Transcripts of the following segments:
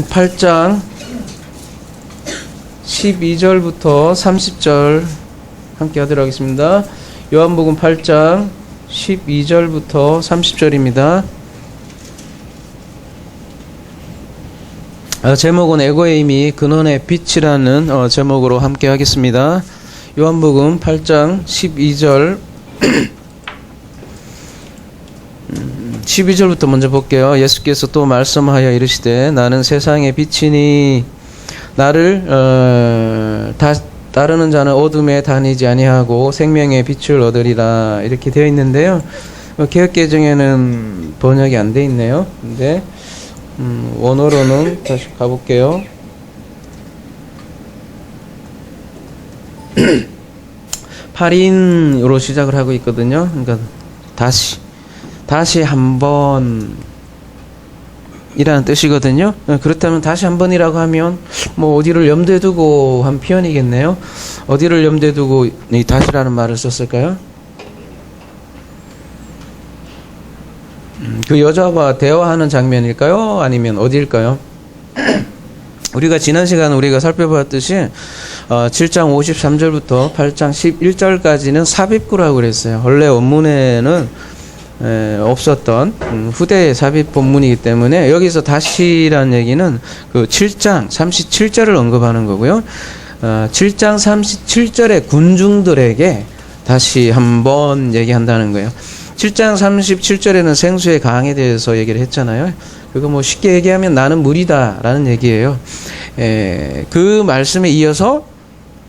8장 12절부터 30절 함께 하도록 하겠습니다. 요한복음 8장 12절부터 30절입니다. 제목은 에고의 힘이 근원의 빛이라는 제목으로 함께 하겠습니다. 요한복음 8장 12절 12절부터 먼저 볼게요. 예수께서 또 말씀하여 이르시되 나는 세상의 빛이니 나를 따르는 자는 어둠에 다니지 아니하고 생명의 빛을 얻으리라 이렇게 되어 있는데요. 개역개정에는 번역이 안 되어 있네요. 근데 원어로는 다시 가볼게요. 8인으로 시작을 하고 있거든요. 그러니까 다시 한번 이라는 뜻이거든요. 그렇다면 다시 한번이라고 하면 뭐 어디를 염두에 두고 한 표현이겠네요. 어디를 염두에 두고 이 다시라는 말을 썼을까요? 그 여자와 대화하는 장면일까요? 아니면 어디일까요? 우리가 지난 시간 우리가 살펴봤듯이 7장 53절부터 8장 11절까지는 삽입구라고 그랬어요. 원래 원문에는 없었던 후대의 삽입 본문이기 때문에 여기서 다시라는 얘기는 그 7장 37절을 언급하는 거고요. 7장 37절의 군중들에게 다시 한번 얘기한다는 거예요. 7장 37절에는 생수의 강에 대해서 얘기를 했잖아요. 그거 뭐 쉽게 얘기하면 나는 물이다 라는 얘기예요. 그 말씀에 이어서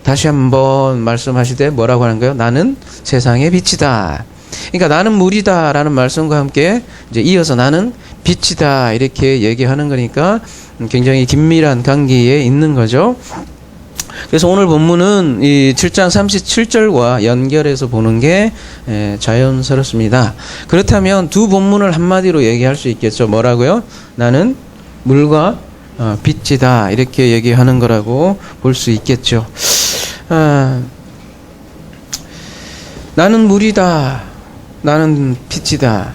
다시 한번 말씀하시되 뭐라고 하는 거예요? 나는 세상의 빛이다. 그러니까 나는 물이다 라는 말씀과 함께 이제 이어서 나는 빛이다 이렇게 얘기하는 거니까 굉장히 긴밀한 관계에 있는 거죠. 그래서 오늘 본문은 이 7장 37절과 연결해서 보는 게 자연스럽습니다. 그렇다면 두 본문을 한마디로 얘기할 수 있겠죠. 뭐라고요? 나는 물과 빛이다 이렇게 얘기하는 거라고 볼 수 있겠죠. 나는 물이다. 나는 빛이다.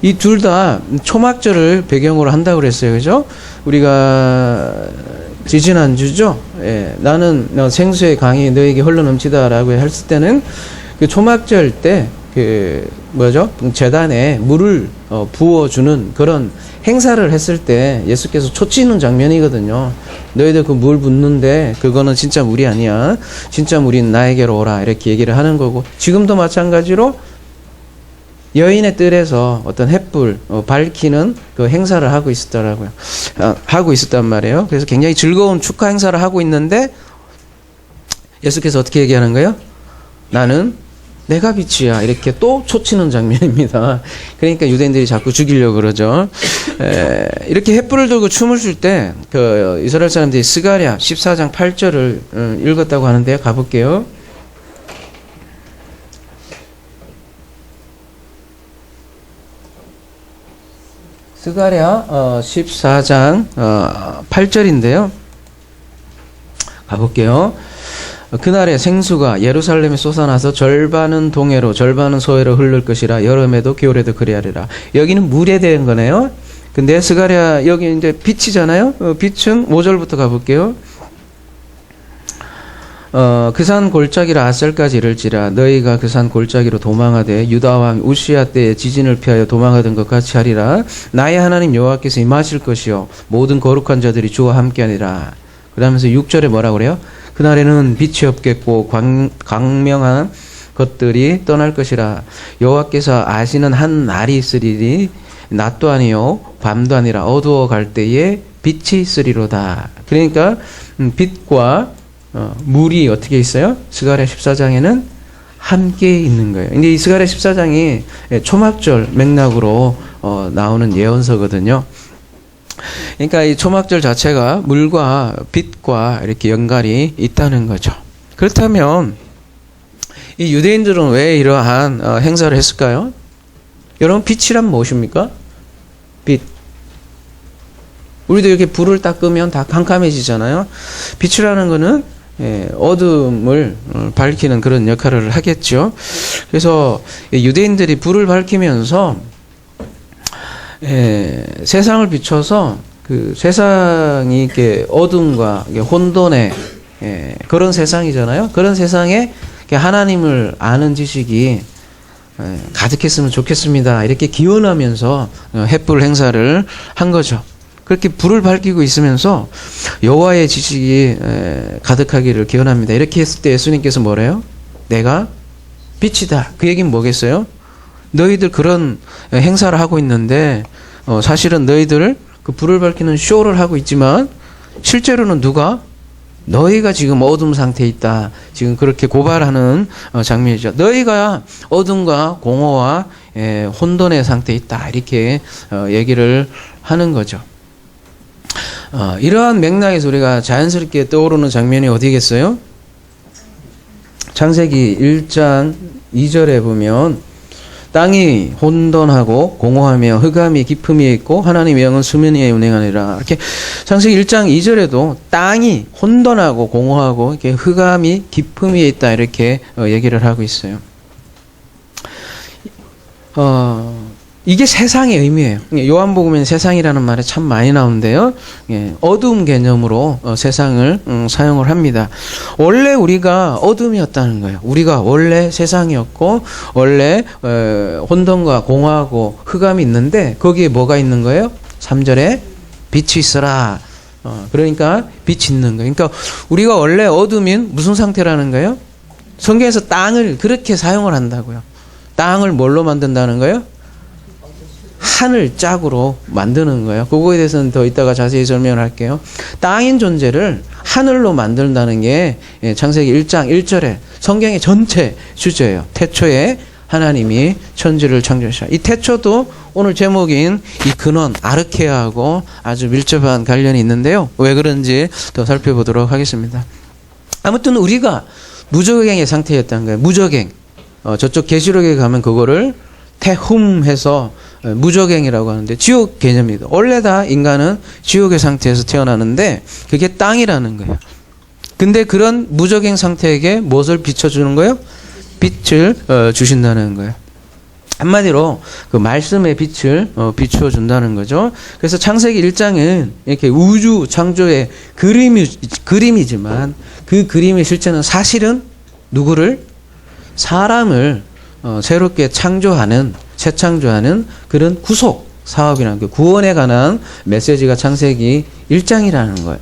이 둘 다 초막절을 배경으로 한다고 그랬어요. 그죠? 우리가 지지난주죠? 나는 생수의 강이 너에게 흘러 넘치다 라고 했을 때는 그 초막절 때 제단에 물을 부어주는 그런 행사를 했을 때 예수께서 초치는 장면이거든요. 너희들 그 물 붓는데 그거는 진짜 물이 아니야. 진짜 물인 나에게로 오라. 이렇게 얘기를 하는 거고, 지금도 마찬가지로 여인의 뜰에서 어떤 햇불 밝히는 그 행사를 하고 있었더라고요. 하고 있었단 말이에요. 그래서 굉장히 즐거운 축하 행사를 하고 있는데 예수께서 어떻게 얘기하는 거예요? 나는 내가 빛이야. 이렇게 또 초치는 장면입니다. 그러니까 유대인들이 자꾸 죽이려고 그러죠. 이렇게 햇불을 들고 춤을 출 때 그 이스라엘 사람들이 스가랴 14장 8절을 읽었다고 하는데요. 가볼게요. 스가랴 14장 8절인데요. 가볼게요. 그날에 생수가 예루살렘에 솟아나서 절반은 동해로 절반은 서해로 흐를 것이라. 여름에도 겨울에도 그리하리라. 여기는 물에 대한 거네요. 근데 스가랴 여기 이제 빛이잖아요. 빛은 5절부터 가볼게요. 그 산 골짜기로 아셀까지 이를지라. 너희가 그 산 골짜기로 도망하되 유다 왕 우시야 때에 지진을 피하여 도망하던 것 같이 하리라. 나의 하나님 여호와께서 임하실 것이요 모든 거룩한 자들이 주와 함께하리라. 그러면서 6절에 뭐라고 그래요? 그날에는 빛이 없겠고 광명한 것들이 떠날 것이라. 여호와께서 아시는 한 날이 있으리니 낮도 아니요 밤도 아니라 어두워 갈 때에 빛이 있으리로다. 그러니까 빛과 물이 어떻게 있어요? 스가랴 14장에는 함께 있는 거예요. 근데 이 스가랴 14장이 초막절 맥락으로 나오는 예언서거든요. 그러니까 이 초막절 자체가 물과 빛과 이렇게 연관이 있다는 거죠. 그렇다면 이 유대인들은 왜 이러한 행사를 했을까요? 여러분, 빛이란 무엇입니까? 빛. 우리도 이렇게 불을 딱 끄면 다 캄캄해지잖아요. 빛이라는 거는 어둠을 밝히는 그런 역할을 하겠죠. 그래서 유대인들이 불을 밝히면서 세상을 비춰서 그 세상이 이렇게 어둠과 이렇게 혼돈의 그런 세상이잖아요. 그런 세상에 하나님을 아는 지식이 가득했으면 좋겠습니다. 이렇게 기원하면서 횃불 행사를 한 거죠. 그렇게 불을 밝히고 있으면서 여호와의 지식이 가득하기를 기원합니다. 이렇게 했을 때 예수님께서 뭐래요? 내가 빛이다. 그 얘기는 뭐겠어요? 너희들 그런 행사를 하고 있는데 사실은 너희들 그 불을 밝히는 쇼를 하고 있지만 실제로는 누가? 너희가 지금 어둠 상태에 있다. 지금 그렇게 고발하는 장면이죠. 너희가 어둠과 공허와 혼돈의 상태에 있다. 이렇게 얘기를 하는 거죠. 이러한 맥락에서 우리가 자연스럽게 떠오르는 장면이 어디겠어요? 창세기 1장 2절에 보면 땅이 혼돈하고 공허하며 흑암이 깊음이 있고 하나님의 영은 수면 위에 운행하니라. 이렇게 창세기 1장 2절에도 땅이 혼돈하고 공허하고 이렇게 흑암이 깊음 위에 있다. 이렇게 얘기를 하고 있어요. 이게 세상의 의미예요. 요한복음에는 세상이라는 말이 참 많이 나오는데요. 어두움 개념으로 세상을 사용을 합니다. 원래 우리가 어둠이었다는 거예요. 우리가 원래 세상이었고 원래 혼돈과 공허하고 흑암이 있는데 거기에 뭐가 있는 거예요? 3절에 빛이 있어라. 그러니까 빛이 있는 거예요. 그러니까 우리가 원래 어둠인 무슨 상태라는 거예요? 성경에서 땅을 그렇게 사용을 한다고요. 땅을 뭘로 만든다는 거예요? 하늘 짝으로 만드는 거예요. 그거에 대해서는 더 이따가 자세히 설명을 할게요. 땅인 존재를 하늘로 만든다는 게 창세기 1장 1절에 성경의 전체 주제예요. 태초에 하나님이 천지를 창조하셨다. 이 태초도 오늘 제목인 이 근원 아르케아하고 아주 밀접한 관련이 있는데요. 왜 그런지 더 살펴보도록 하겠습니다. 아무튼 우리가 무저갱의 상태였다는 거예요. 무저갱. 저쪽 계시록에 가면 그거를 태훔해서 무저갱이라고 하는데 지옥 개념입니다. 원래 다 인간은 지옥의 상태에서 태어나는데 그게 땅이라는 거예요. 근데 그런 무저갱 상태에게 무엇을 비춰주는 거예요? 빛을 주신다는 거예요. 한마디로 그 말씀의 빛을 비추어 준다는 거죠. 그래서 창세기 1장은 이렇게 우주 창조의 그림이지만 그 그림의 실제는 사실은 누구를? 사람을 새롭게 창조하는, 재창조하는 그런 구속 사업이라는 게 구원에 관한 메시지가 창세기 1장이라는 거예요.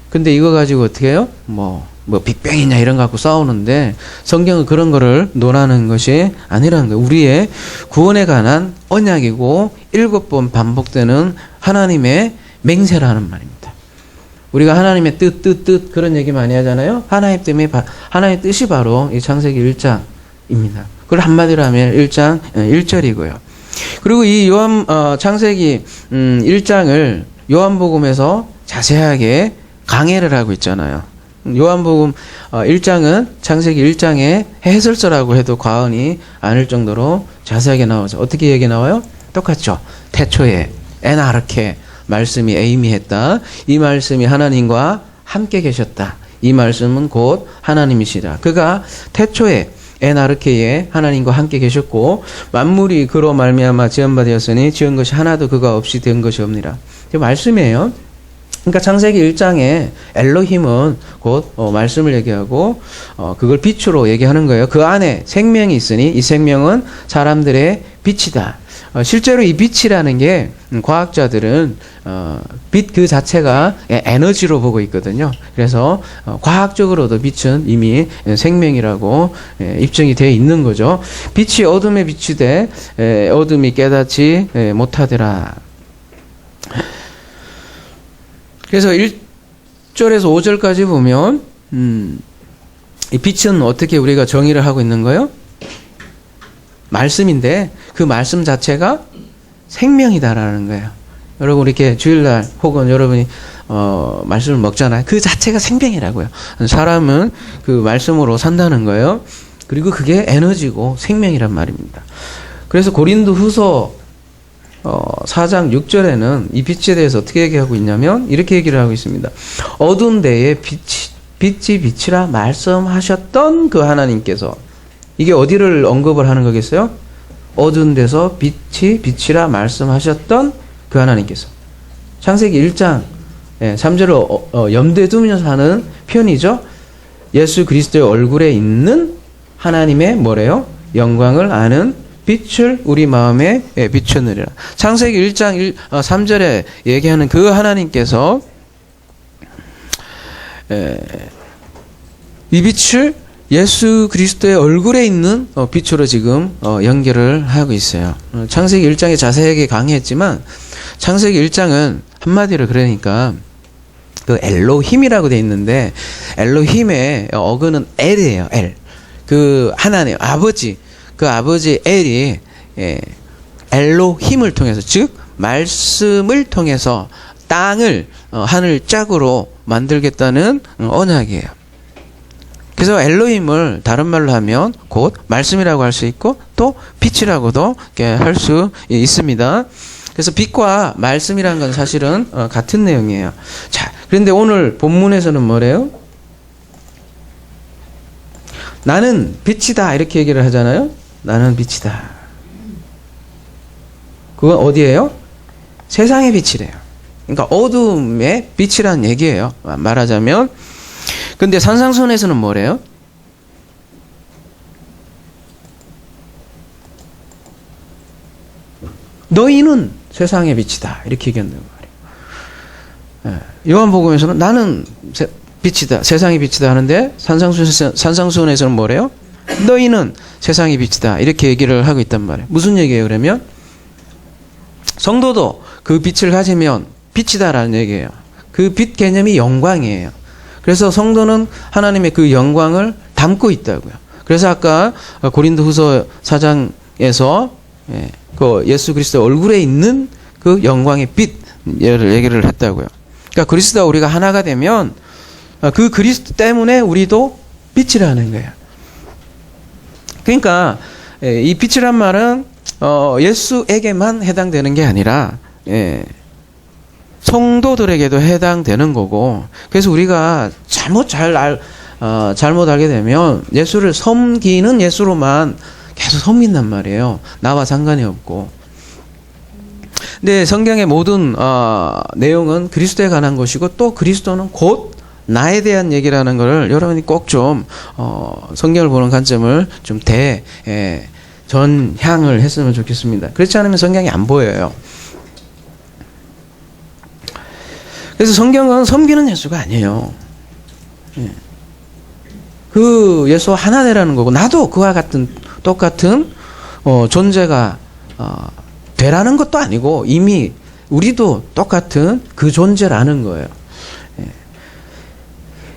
근데 이거 가지고 어떻게 해요? 뭐 빅뱅이냐 이런 거 갖고 싸우는데 성경은 그런 거를 논하는 것이 아니라는 거예요. 우리의 구원에 관한 언약이고 7번 반복되는 하나님의 맹세라는 말입니다. 우리가 하나님의 뜻 그런 얘기 많이 하잖아요. 하나님의 뜻이 바로 이 창세기 1장입니다. 그걸 한마디로 하면 1장 1절이고요. 그리고 이 창세기 1장을 요한복음에서 자세하게 강해를 하고 있잖아요. 요한복음 1장은 창세기 1장의 해설서라고 해도 과언이 아닐 정도로 자세하게 나오죠. 어떻게 얘기 나와요? 똑같죠. 태초에 에나르케 말씀이 에이미했다. 이 말씀이 하나님과 함께 계셨다. 이 말씀은 곧 하나님이시다. 그가 태초에 에나르케에 하나님과 함께 계셨고 만물이 그로 말미암아 지은 바 되었으니 지은 것이 하나도 그가 없이 된 것이 없니라. 이 말씀이에요. 그러니까 창세기 1장에 엘로힘은 곧 말씀을 얘기하고 그걸 빛으로 얘기하는 거예요. 그 안에 생명이 있으니 이 생명은 사람들의 빛이다. 실제로 이 빛이라는 게 과학자들은 빛 그 자체가 에너지로 보고 있거든요. 그래서 과학적으로도 빛은 이미 생명이라고 입증이 되어 있는 거죠. 빛이 어둠에 비추되 어둠이 깨닫지 못하더라. 그래서 1절에서 5절까지 보면 이 빛은 어떻게 우리가 정의를 하고 있는 거예요? 말씀인데 그 말씀 자체가 생명이다라는 거예요. 여러분 이렇게 주일날 혹은 여러분이 말씀을 먹잖아요. 그 자체가 생명이라고요. 사람은 그 말씀으로 산다는 거예요. 그리고 그게 에너지고 생명이란 말입니다. 그래서 고린도후서 4장 6절에는 이 빛에 대해서 어떻게 얘기하고 있냐면 이렇게 얘기를 하고 있습니다. 어두운 데에 빛이 빛이라 말씀하셨던 그 하나님께서 이게 어디를 언급을 하는 거겠어요? 어두운 데서 빛이 빛이라 말씀하셨던 그 하나님께서. 창세기 1장 3절을 염두에 두면서 하는 표현이죠. 예수 그리스도의 얼굴에 있는 하나님의 뭐래요? 영광을 아는 빛을 우리 마음에 비추느니라. 창세기 1장 3절에 얘기하는 그 하나님께서 이 빛을 예수 그리스도의 얼굴에 있는 빛으로 지금 연결을 하고 있어요. 창세기 1장에 자세하게 강의했지만 창세기 1장은 한마디로 그러니까 그 엘로힘이라고 돼 있는데 엘로힘의 어근은 엘이에요. 엘. 그 하나님 아버지 그 아버지 엘이 엘로힘을 통해서 즉 말씀을 통해서 땅을 하늘 짝으로 만들겠다는 언약이에요. 그래서 엘로힘을 다른 말로 하면 곧 말씀이라고 할 수 있고 또 빛이라고도 할 수 있습니다. 그래서 빛과 말씀이라는 건 사실은 같은 내용이에요. 자, 그런데 오늘 본문에서는 뭐래요? 나는 빛이다 이렇게 얘기를 하잖아요. 나는 빛이다. 그건 어디예요? 세상의 빛이래요. 그러니까 어둠의 빛이라는 얘기예요. 말하자면. 근데 산상순에서는 뭐래요? 너희는 세상의 빛이다 이렇게 얘기한단 말이에요. 요한복음에서는 나는 빛이다 세상의 빛이다 하는데 산상순에서는 뭐래요? 너희는 세상의 빛이다 이렇게 얘기를 하고 있단 말이에요. 무슨 얘기예요? 그러면 성도도 그 빛을 가지면 빛이다라는 얘기예요. 그 빛 개념이 영광이에요. 그래서 성도는 하나님의 그 영광을 담고 있다고요. 그래서 아까 고린도후서 4장에서 그 예수 그리스도 얼굴에 있는 그 영광의 빛 얘기를 했다고요. 그러니까 그리스도와 우리가 하나가 되면 그 그리스도 때문에 우리도 빛이라는 거예요. 그러니까 이 빛이란 말은 예수에게만 해당되는 게 아니라 성도들에게도 해당되는 거고, 그래서 우리가 잘못 알게 되면 예수를 섬기는 예수로만 계속 섬긴단 말이에요. 나와 상관이 없고. 근데 성경의 모든 내용은 그리스도에 관한 것이고 또 그리스도는 곧 나에 대한 얘기라는 것을 여러분이 꼭 좀 성경을 보는 관점을 좀 전향을 했으면 좋겠습니다. 그렇지 않으면 성경이 안 보여요. 그래서 성경은 섬기는 예수가 아니에요. 그 예수와 하나 되라는 거고, 나도 그와 같은 똑같은 존재가 되라는 것도 아니고 이미 우리도 똑같은 그 존재라는 거예요.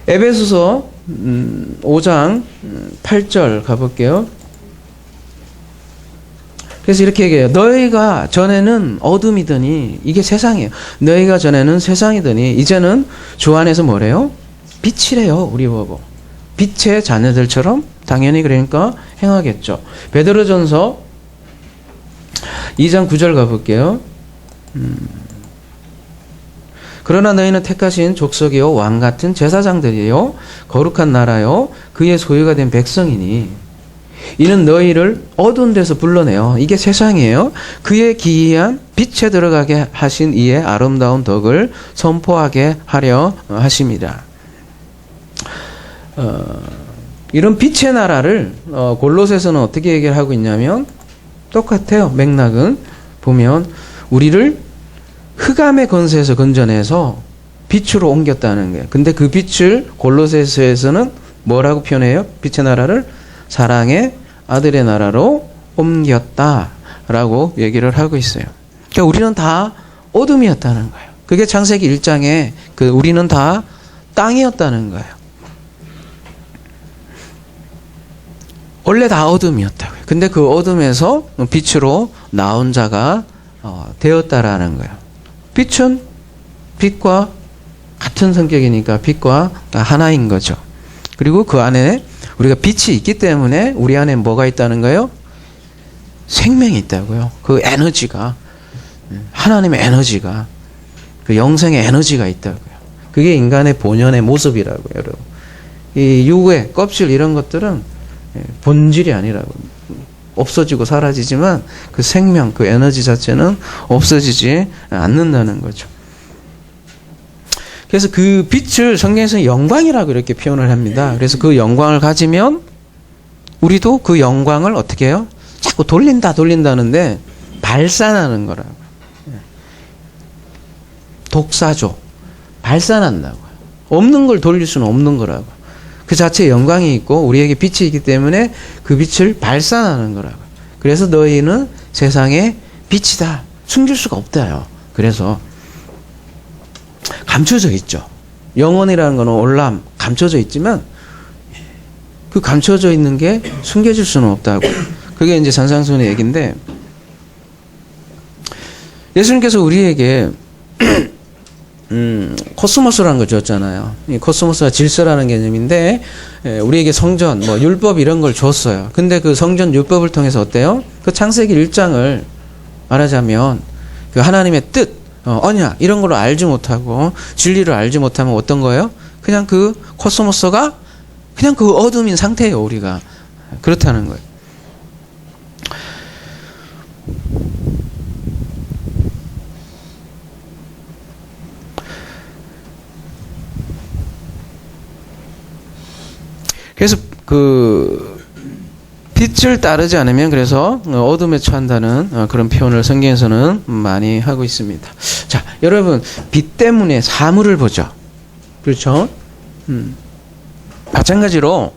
에베소서 5장 8절 가볼게요. 그래서 이렇게 얘기해요. 너희가 전에는 어둠이더니, 이게 세상이에요. 너희가 전에는 세상이더니 이제는 주 안에서 뭐래요? 빛이래요. 우리 보고. 빛의 자녀들처럼 당연히 그러니까 행하겠죠. 베드로전서 2장 9절 가볼게요. 그러나 너희는 택하신 족속이요 왕같은 제사장들이요 거룩한 나라요 그의 소유가 된 백성이니 이는 너희를 어두운 데서 불러내어, 이게 세상이에요, 그의 기이한 빛에 들어가게 하신 이의 아름다운 덕을 선포하게 하려 하십니다. 이런 빛의 나라를 골로새서는 어떻게 얘기를 하고 있냐면 똑같아요. 맥락은 보면 우리를 흑암의 권세에서 건져내서 빛으로 옮겼다는 거예요. 근데 그 빛을 골로새서에서는 뭐라고 표현해요? 빛의 나라를 사랑의 아들의 나라로 옮겼다라고 얘기를 하고 있어요. 그러니까 우리는 다 어둠이었다는 거예요. 그게 창세기 1장에 그 우리는 다 땅이었다는 거예요. 원래 다 어둠이었다고요. 근데 그 어둠에서 빛으로 나온 자가 되었다라는 거예요. 빛은 빛과 같은 성격이니까 빛과 하나인 거죠. 그리고 그 안에 우리가 빛이 있기 때문에 우리 안에 뭐가 있다는 거예요? 생명이 있다고요. 그 에너지가, 하나님의 에너지가, 그 영생의 에너지가 있다고요. 그게 인간의 본연의 모습이라고요, 여러분. 이 유구의 껍질 이런 것들은 본질이 아니라고. 없어지고 사라지지만 그 생명, 그 에너지 자체는 없어지지 않는다는 거죠. 그래서 그 빛을 성경에서는 영광이라고 이렇게 표현을 합니다. 그래서 그 영광을 가지면 우리도 그 영광을 어떻게 해요? 자꾸 돌린다는데 발산하는 거라고. 독사조. 발산한다고요. 없는 걸 돌릴 수는 없는 거라고. 그 자체에 영광이 있고 우리에게 빛이 있기 때문에 그 빛을 발산하는 거라고. 그래서 너희는 세상의 빛이다. 숨길 수가 없다요. 그래서 감춰져 있죠. 영혼이라는 거는 올람 감춰져 있지만 그 감춰져 있는 게 숨겨질 수는 없다고. 그게 이제 산상수훈의 얘기인데 예수님께서 우리에게 코스모스라는 걸 줬잖아요. 이 코스모스가 질서라는 개념인데 우리에게 성전, 뭐 율법 이런 걸 줬어요. 근데 그 성전 율법을 통해서 어때요? 그 창세기 1장을 말하자면 그 하나님의 뜻, 언약 이런 걸 알지 못하고 진리를 알지 못하면 어떤 거예요? 그냥 그 코스모스가 그냥 그 어둠인 상태예요. 우리가 그렇다는 거예요. 그래서 그 빛을 따르지 않으면 그래서 어둠에 처한다는 그런 표현을 성경에서는 많이 하고 있습니다. 자, 여러분 빛 때문에 사물을 보죠. 그렇죠? 마찬가지로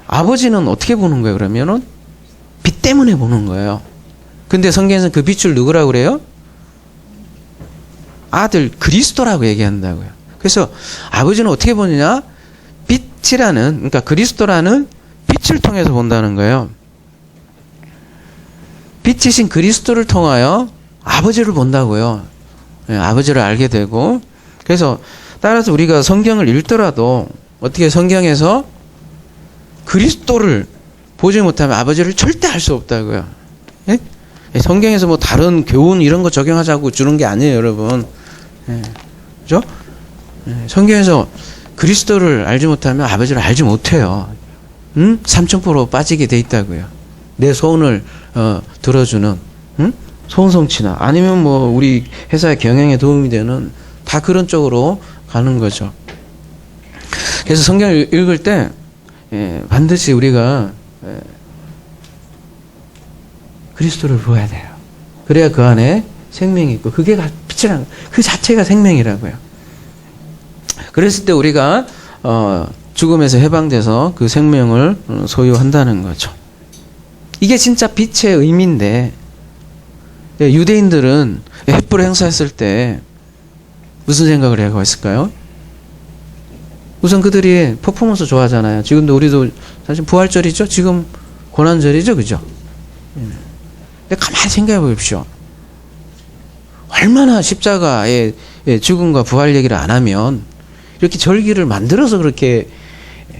아버지는 어떻게 보는 거예요? 그러면은 빛 때문에 보는 거예요. 근데 성경에서는 그 빛을 누구라고 그래요? 아들 그리스도라고 얘기한다고요. 그래서 아버지는 어떻게 보느냐? 빛이라는, 그러니까 그리스도라는 빛을 통해서 본다는 거예요. 빛이신 그리스도를 통하여 아버지를 본다고요. 네, 아버지를 알게 되고. 그래서 따라서 우리가 성경을 읽더라도 어떻게 성경에서 그리스도를 보지 못하면 아버지를 절대 알 수 없다고요. 네? 성경에서 뭐 다른 교훈 이런 거 적용하자고 주는 게 아니에요, 여러분. 네. 그죠? 네. 성경에서 그리스도를 알지 못하면 아버지를 알지 못해요. 삼천포로 빠지게 돼 있다고요. 내 소원을 들어주는 소원성취나 아니면 뭐 우리 회사의 경영에 도움이 되는 다 그런 쪽으로 가는 거죠. 그래서 성경을 읽을 때 반드시 우리가 그리스도를 보아야 돼요. 그래야 그 안에 생명이 있고 그게 빛이라는 그 자체가 생명이라고요. 그랬을 때 우리가 죽음에서 해방돼서 그 생명을 소유한다는 거죠. 이게 진짜 빛의 의미인데 유대인들은 횃불 행사했을 때 무슨 생각을 하고 있을까요? 우선 그들이 퍼포먼스 좋아하잖아요. 지금도 우리도 사실 부활절이죠. 지금 고난절이죠. 그죠? 근데 가만히 생각해 보십시오. 얼마나 십자가의 죽음과 부활 얘기를 안 하면 이렇게 절기를 만들어서 그렇게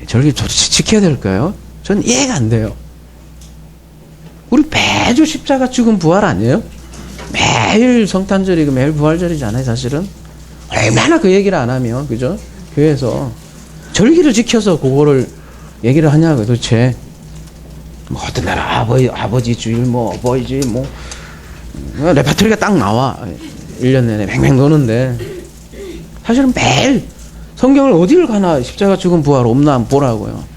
절기를 지켜야 될까요? 전 이해가 안 돼요. 우리 매주 십자가 죽음 부활 아니에요? 매일 성탄절이고 매일 부활절이잖아요, 사실은. 얼마나 그 얘기를 안 하면, 그죠? 교회에서 절기를 지켜서 그거를 얘기를 하냐고, 도대체. 뭐, 어떤 날 아버지 주일, 뭐, 어버이주일, 뭐, 레파토리가 딱 나와. 1년 내내 맹맹 도는데. 사실은 매일 성경을 어디를 가나 십자가 죽음 부활 없나 한번 보라고요.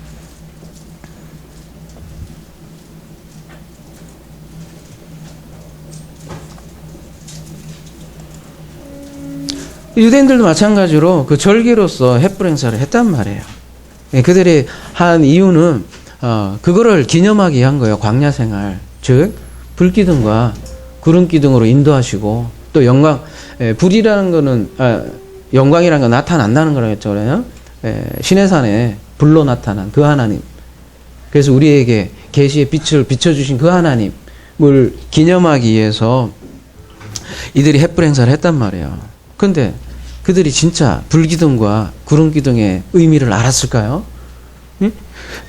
유대인들도 마찬가지로 그 절기로서 횃불 행사를 했단 말이에요. 그들이 한 이유는 그거를 기념하기 위한 거예요. 광야 생활. 즉 불기둥과 구름기둥으로 인도하시고 또 영광, 불이라는 거는 영광이라는 건 나타난다는 거라고 했죠. 그래요? 시내산에 불로 나타난 그 하나님. 그래서 우리에게 계시의 빛을 비춰주신 그 하나님을 기념하기 위해서 이들이 횃불 행사를 했단 말이에요. 근데 그들이 진짜 불기둥과 구름기둥의 의미를 알았을까요? 예?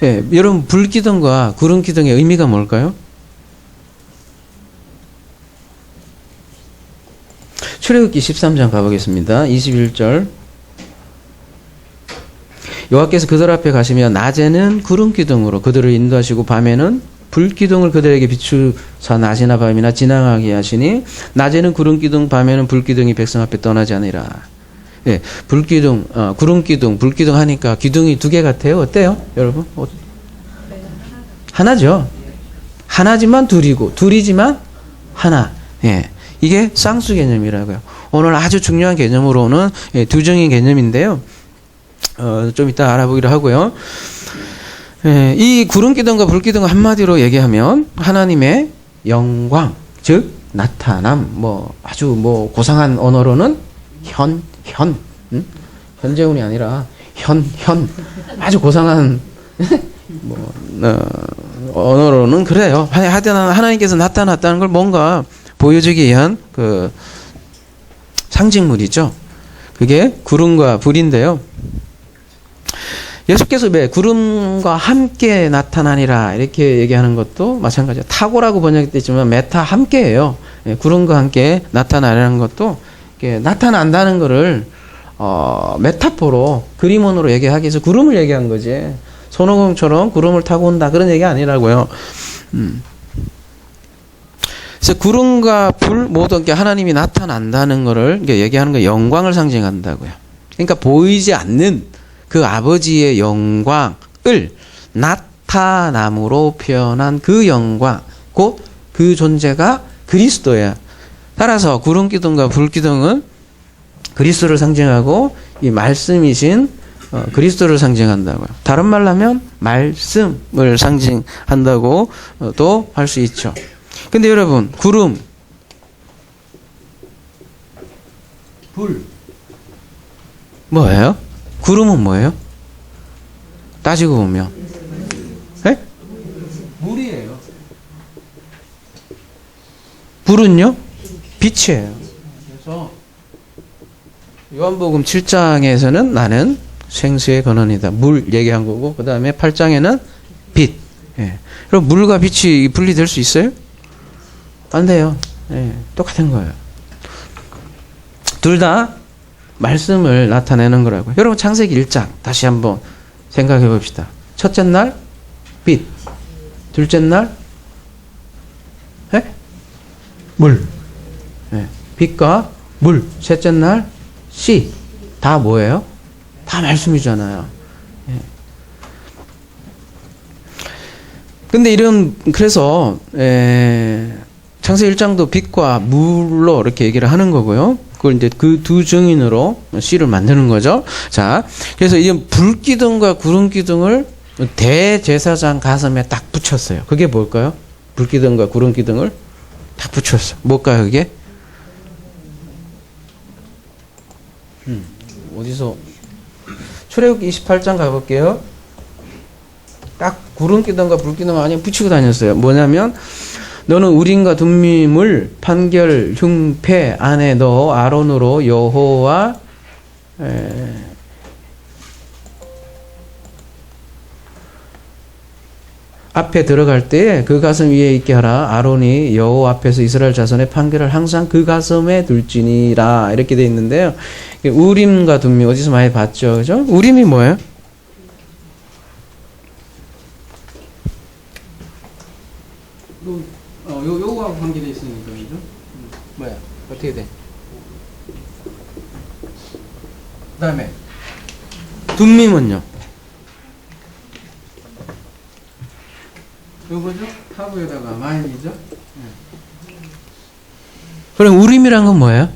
예, 여러분 불기둥과 구름기둥의 의미가 뭘까요? 출애굽기 13장 가보겠습니다. 21절. 여호와께서 그들 앞에 가시며 낮에는 구름기둥으로 그들을 인도하시고 밤에는 불기둥을 그들에게 비추사 낮이나 밤이나 지나가게 하시니 낮에는 구름기둥 밤에는 불기둥이 백성 앞에 떠나지 않으리라. 예, 불기둥, 구름기둥, 불기둥 하니까 기둥이 두 개 같아요. 어때요, 여러분? 하나죠. 하나지만 둘이고 둘이지만 하나. 예, 이게 쌍수 개념이라고요. 오늘 아주 중요한 개념으로는 두정인 개념인데요. 좀 이따 알아보기로 하고요. 예, 이 구름기둥과 불기둥 한마디로 얘기하면 하나님의 영광, 즉 나타남. 뭐 아주 뭐 고상한 언어로는 현재운이 아니라 현 아주 고상한 뭐 언어로는 그래요. 하여튼 하나님께서 나타났다는 걸 뭔가 보여주기 위한 그 상징물이죠. 그게 구름과 불인데요. 예수께서 왜 구름과 함께 나타나니라 이렇게 얘기하는 것도 마찬가지예요. 타고라고 번역됐지만 메타 함께예요. 구름과 함께 나타나라는 것도 나타난다는 것을 메타포로 그림원으로 얘기하기 위해서 구름을 얘기한 거지. 손오공처럼 구름을 타고 온다 그런 얘기 아니라고요. 그래서 구름과 불 모든 게 하나님이 나타난다는 것을 얘기하는 거 영광을 상징한다고요. 그러니까 보이지 않는 그 아버지의 영광을 나타남으로 표현한 그 영광, 곧 그 존재가 그리스도예요. 따라서 구름기둥과 불기둥은 그리스도를 상징하고 이 말씀이신 그리스도를 상징한다고요. 다른 말로 하면 말씀을 상징한다고 또 할 수 있죠. 근데 여러분, 구름, 불 뭐예요? 구름은 뭐예요? 따지고 보면 네? 물이에요. 불은요? 빛이에요. 그래서 요한복음 7장에서는 나는 생수의 근원이다. 물 얘기한 거고 그 다음에 8장에는 빛. 예. 그럼 물과 빛이 분리될 수 있어요? 안 돼요. 예. 똑같은 거예요. 둘 다 말씀을 나타내는 거라고요. 여러분 창세기 1장 다시 한번 생각해 봅시다. 첫째 날 빛, 둘째 날 예? 물. 예. 빛과 물. 셋째 날 씨. 다 뭐예요? 다 말씀이잖아요. 예. 근데 그래서 창세기 1장도 빛과 물로 이렇게 얘기를 하는 거고요. 그걸 이제 그 두 증인으로 씨를 만드는 거죠. 자, 그래서 이 불기둥과 구름기둥을 대제사장 가슴에 딱 붙였어요. 그게 뭘까요? 불기둥과 구름기둥을 딱 붙였어요. 뭘까요, 그게? 어디서? 출애굽기 28장 가볼게요. 딱 구름기둥과 불기둥을 많이 붙이고 다녔어요. 뭐냐면 너는 우림과 둠밈을 판결 흉패 안에 넣어 아론으로 여호와 앞에 들어갈 때 그 가슴 위에 있게 하라. 아론이 여호와 앞에서 이스라엘 자손의 판결을 항상 그 가슴에 둘지니라. 이렇게 돼 있는데요. 우림과 둠밈 어디서 많이 봤죠, 그죠? 우림이 뭐예요? 요거하고 관계돼 있으니까, 그죠? 뭐야? 어떻게 돼? 그 다음에 둠밈은요? 요거죠? 하부에다가 마임이죠? 네. 그럼 우림이란 건 뭐예요?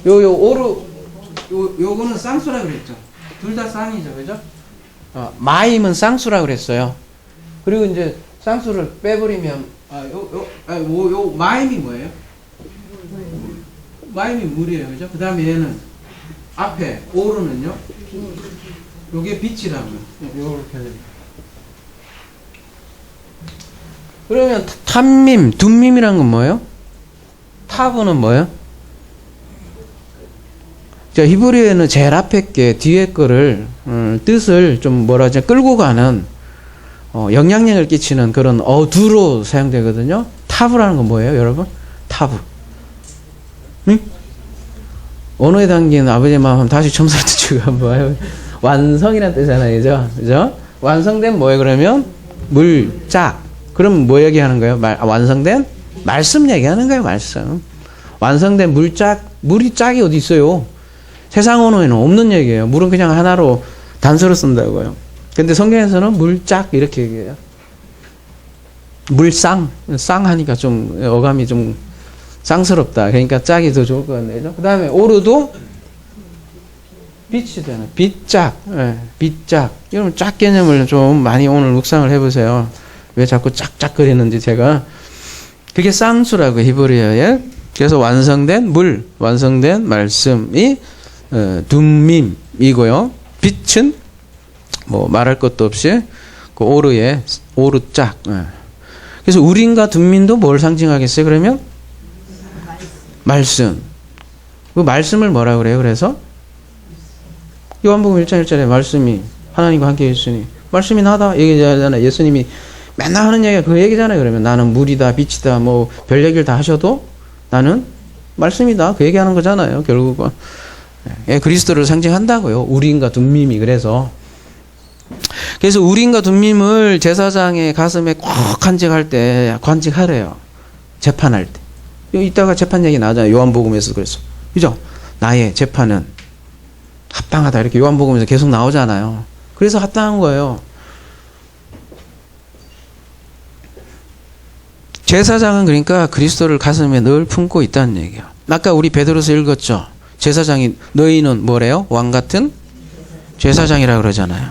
요거는 쌍수라 그랬죠? 둘 다 쌍이죠, 그죠? 마임은 쌍수라 그랬어요. 그리고 이제 쌍수를 빼버리면 요 마임이 뭐예요? 마임이 물이에요, 그죠? 그 다음에 얘는 앞에 오르는요. 요게 빛이라고요. 요렇게 돼요. 그러면 탐밈, 둠밈이란 건 뭐예요? 타브는 뭐예요? 자, 히브리어에는 제일 앞에 게 뒤에 거를 뜻을 좀 뭐라 하죠? 끌고 가는 영향력을 끼치는 그런 어두로 사용되거든요. 타브라는 건 뭐예요, 여러분? 타브. 응? 언어에 담긴 아버지의 마음 한번 다시 첨삭도 치고 한번 해요. 완성이라는 뜻이잖아요, 그죠? 완성된 뭐예요, 그러면? 물짝. 그럼 뭐 얘기하는 거예요? 완성된 말씀 얘기하는 거예요. 말씀. 완성된 물짝. 물이 짝이 어디 있어요? 세상 언어에는 없는 얘기예요. 물은 그냥 하나로 단서로 쓴다고요. 근데 성경에서는 물짝 이렇게 얘기해요. 물쌍. 쌍 하니까 좀 어감이 좀 쌍스럽다. 그러니까 짝이 더 좋을 것 같네요. 그 다음에 오르도 빛이 되는 빛짝. 예, 빛짝. 여러분 짝 개념을 좀 많이 오늘 묵상을 해보세요. 왜 자꾸 짝짝거리는지 제가. 그게 쌍수라고 히브리어에. 그래서 완성된 물, 완성된 말씀이 둠밈이고요. 빛은 뭐 말할 것도 없이 그 오르의 오르짝. 그래서 우린과 둠민도 뭘 상징하겠어요? 그러면 말씀. 그 말씀을 뭐라 그래요? 그래서 요한복음 1장 1절에 말씀이 하나님과 함께 있으니 말씀이 나다 얘기하잖아요. 예수님이 맨날 하는 얘기가 그 얘기잖아요. 그러면 나는 물이다, 빛이다, 뭐 별 얘기를 다 하셔도 나는 말씀이다. 그 얘기하는 거잖아요. 결국은. 예, 그리스도를 상징한다고요. 우린과 둠밈이. 그래서 우린과 둠밈을 제사장의 가슴에 꼭 간직할 때 간직하래요. 재판할 때. 이따가 재판 얘기 나오잖아요. 요한복음에서. 그래서 그죠? 나의 재판은 합당하다. 이렇게 요한복음에서 계속 나오잖아요. 그래서 합당한 거예요. 제사장은 그러니까 그리스도를 가슴에 늘 품고 있다는 얘기예요. 아까 우리 베드로서 읽었죠. 제사장이 너희는 뭐래요? 왕 같은 제사장이라고 그러잖아요.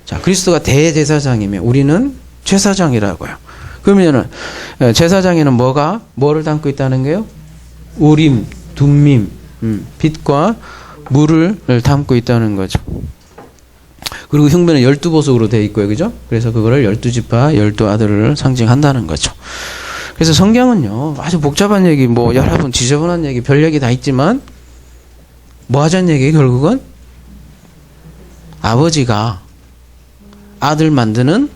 자, 그리스도가 대제사장이면 우리는 제사장이라고요. 그러면은 제사장에는 뭐를 담고 있다는 거예요? 우림, 둠밈, 빛과 물을 담고 있다는 거죠. 그리고 흉배는 12보석으로 되어 있고요. 그죠? 그래서 그거를 12지파, 12아들을 상징한다는 거죠. 그래서 성경은요, 아주 복잡한 얘기, 뭐, 여러분 지저분한 얘기, 별 얘기 다 있지만, 뭐 하자는 얘기, 결국은? 아버지가 아들 만드는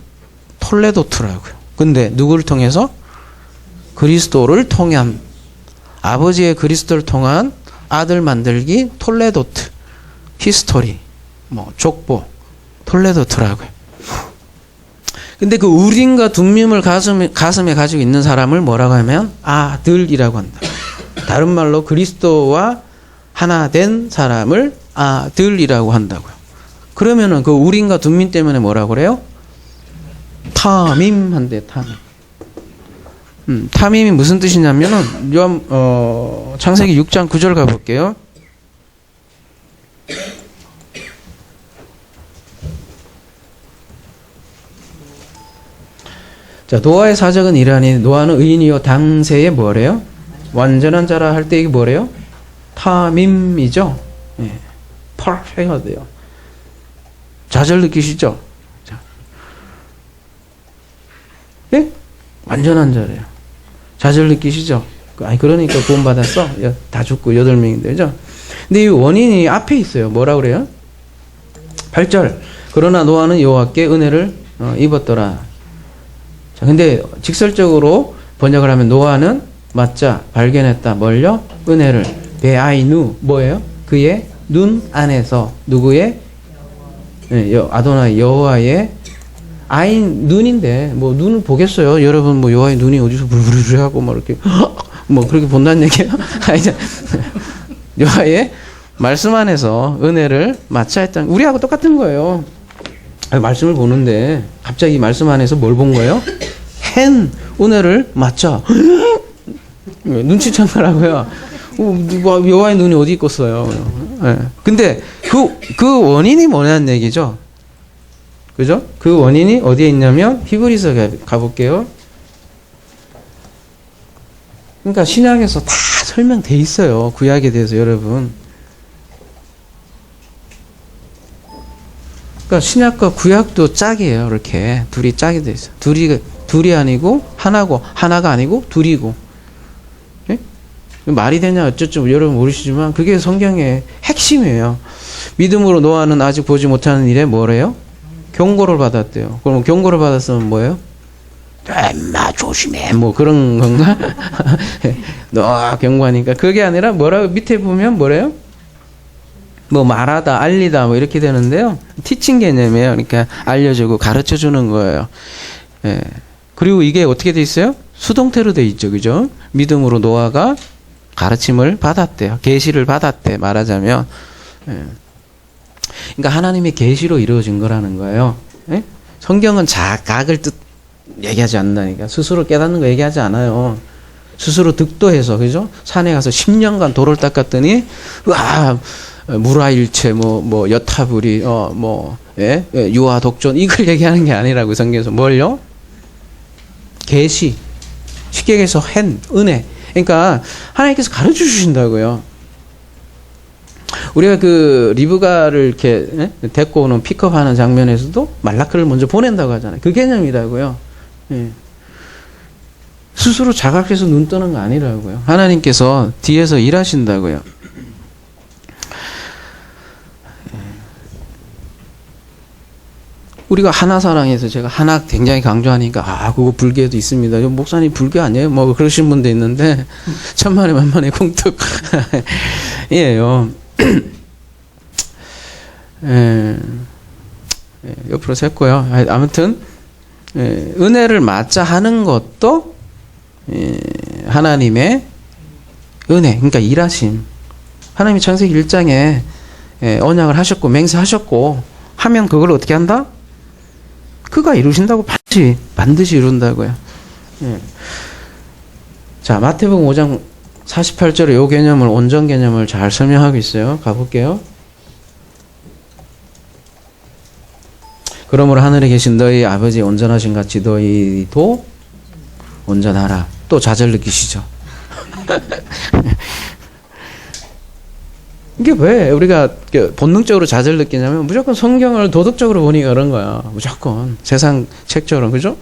톨레도트라고요. 근데 누구를 통해서? 그리스도를 통한, 아버지의 그리스도를 통한 아들 만들기 톨레도트, 히스토리, 뭐, 족보, 톨레도트라고요. 근데 그 우림과 둠밈을 가슴에 가지고 있는 사람을 뭐라고 하면 아들이라고 한다. 다른 말로 그리스도와 하나 된 사람을 아들이라고 한다고요. 그러면은 그 우림과 둠밈 때문에 뭐라고 그래요? 타밈 한대. 타밈. 타밈이 무슨 뜻이냐면은 창세기 6장 9절 가볼게요. 자, 노아의 사적은 이러하니 노아는 의인이요 당세에 뭐래요? 완전한 자라 할 때 이게 뭐래요? 타밈이죠. 예. 퍼펙트해요. 좌절 느끼시죠? 자. 예? 완전한 자래요. 좌절 느끼시죠? 아니 그러니까 구원 받았어. 다 죽고 8명인데, 그죠? 근데 이 원인이 앞에 있어요. 뭐라 그래요? 8절. 그러나 노아는 여호와께 은혜를 입었더라. 자, 근데 직설적으로 번역을 하면 노아는 맞자 발견했다. 뭘요? 은혜를. 베아이누 뭐예요? 그의 눈 안에서 누구의? 아도나이 여호와의 아인 눈인데 뭐 눈을 보겠어요? 여러분 뭐 여호와의 눈이 어디서 부르르 하고 뭐 이렇게 뭐 그렇게 본다는 얘기예요? 여호와의 말씀 안에서 은혜를 마차했다는 우리하고 똑같은 거예요. 말씀을 보는데 갑자기 말씀 안에서 뭘 본 거예요? 은혜를 맞춰. 눈치챈 거라고요. 여호와의 눈이 어디 있겠어요. 네. 근데 그 원인이 뭐냐는 얘기죠. 그죠? 그 원인이 어디에 있냐면 히브리서 가볼게요. 그러니까 신약에서 다 설명돼 있어요. 구약에 대해서 여러분. 그러니까 신약과 구약도 짝이에요. 이렇게 둘이 짝이 돼 있어요. 둘이 아니고 하나고 하나가 아니고 둘이고. 예? 말이 되냐 어쩌죠 여러분 모르시지만 그게 성경의 핵심이에요. 믿음으로 노아는 아직 보지 못하는 일에 뭐래요? 경고를 받았대요. 그럼 경고를 받았으면 뭐예요? 엄마 조심해 뭐 그런 건가? 너 경고하니까 그게 아니라 뭐라고 밑에 보면 뭐래요? 뭐 말하다, 알리다 뭐 이렇게 되는데요. 티칭 개념이에요. 그러니까 알려주고 가르쳐 주는 거예요. 예. 그리고 이게 어떻게 돼 있어요? 수동태로 돼 있죠. 그죠? 믿음으로 노아가 가르침을 받았대요. 계시를 받았대. 말하자면. 예. 그러니까 하나님의 계시로 이루어진 거라는 거예요. 예? 성경은 자각을 얘기하지 않는다니까. 스스로 깨닫는 거 얘기하지 않아요. 스스로 득도해서, 그죠? 산에 가서 10년간 돌을 닦았더니, 와, 무라일체, 여타부리, 예? 유아 독존, 이걸 얘기하는 게 아니라고, 성경에서. 뭘요? 계시. 쉽게 얘기해서 은혜. 그러니까, 하나님께서 가르쳐 주신다고요. 우리가 그 리브가를 이렇게 데리고 오는 픽업하는 장면에서도 말라크를 먼저 보낸다고 하잖아요. 그 개념이라고요. 예. 스스로 자각해서 눈 뜨는 거 아니라고요. 하나님께서 뒤에서 일하신다고요. 우리가 하나 사랑해서 제가 하나 굉장히 강조하니까 그거 불교에도 있습니다. 목사님 불교 아니에요? 뭐 그러신 분도 있는데 천만에 만만에 공특 이에요. 옆으로 샜고요. 아무튼 은혜를 맞자 하는 것도 하나님의 은혜, 그러니까 일하심. 하나님이 창세기 1장에 언약을 하셨고 맹세하셨고 하면 그걸 어떻게 한다? 그가 이루신다고 반드시 이룬다고요. 자, 마태복음 5장 48절에 이 개념을, 온전 개념을 잘 설명하고 있어요. 가볼게요. 그러므로 하늘에 계신 너희 아버지 온전하신 같이 너희도 온전하라. 또 좌절 느끼시죠? 이게 왜 우리가 본능적으로 좌절 느끼냐면 무조건 성경을 도덕적으로 보니까 그런 거야. 무조건. 세상 책처럼. 그죠?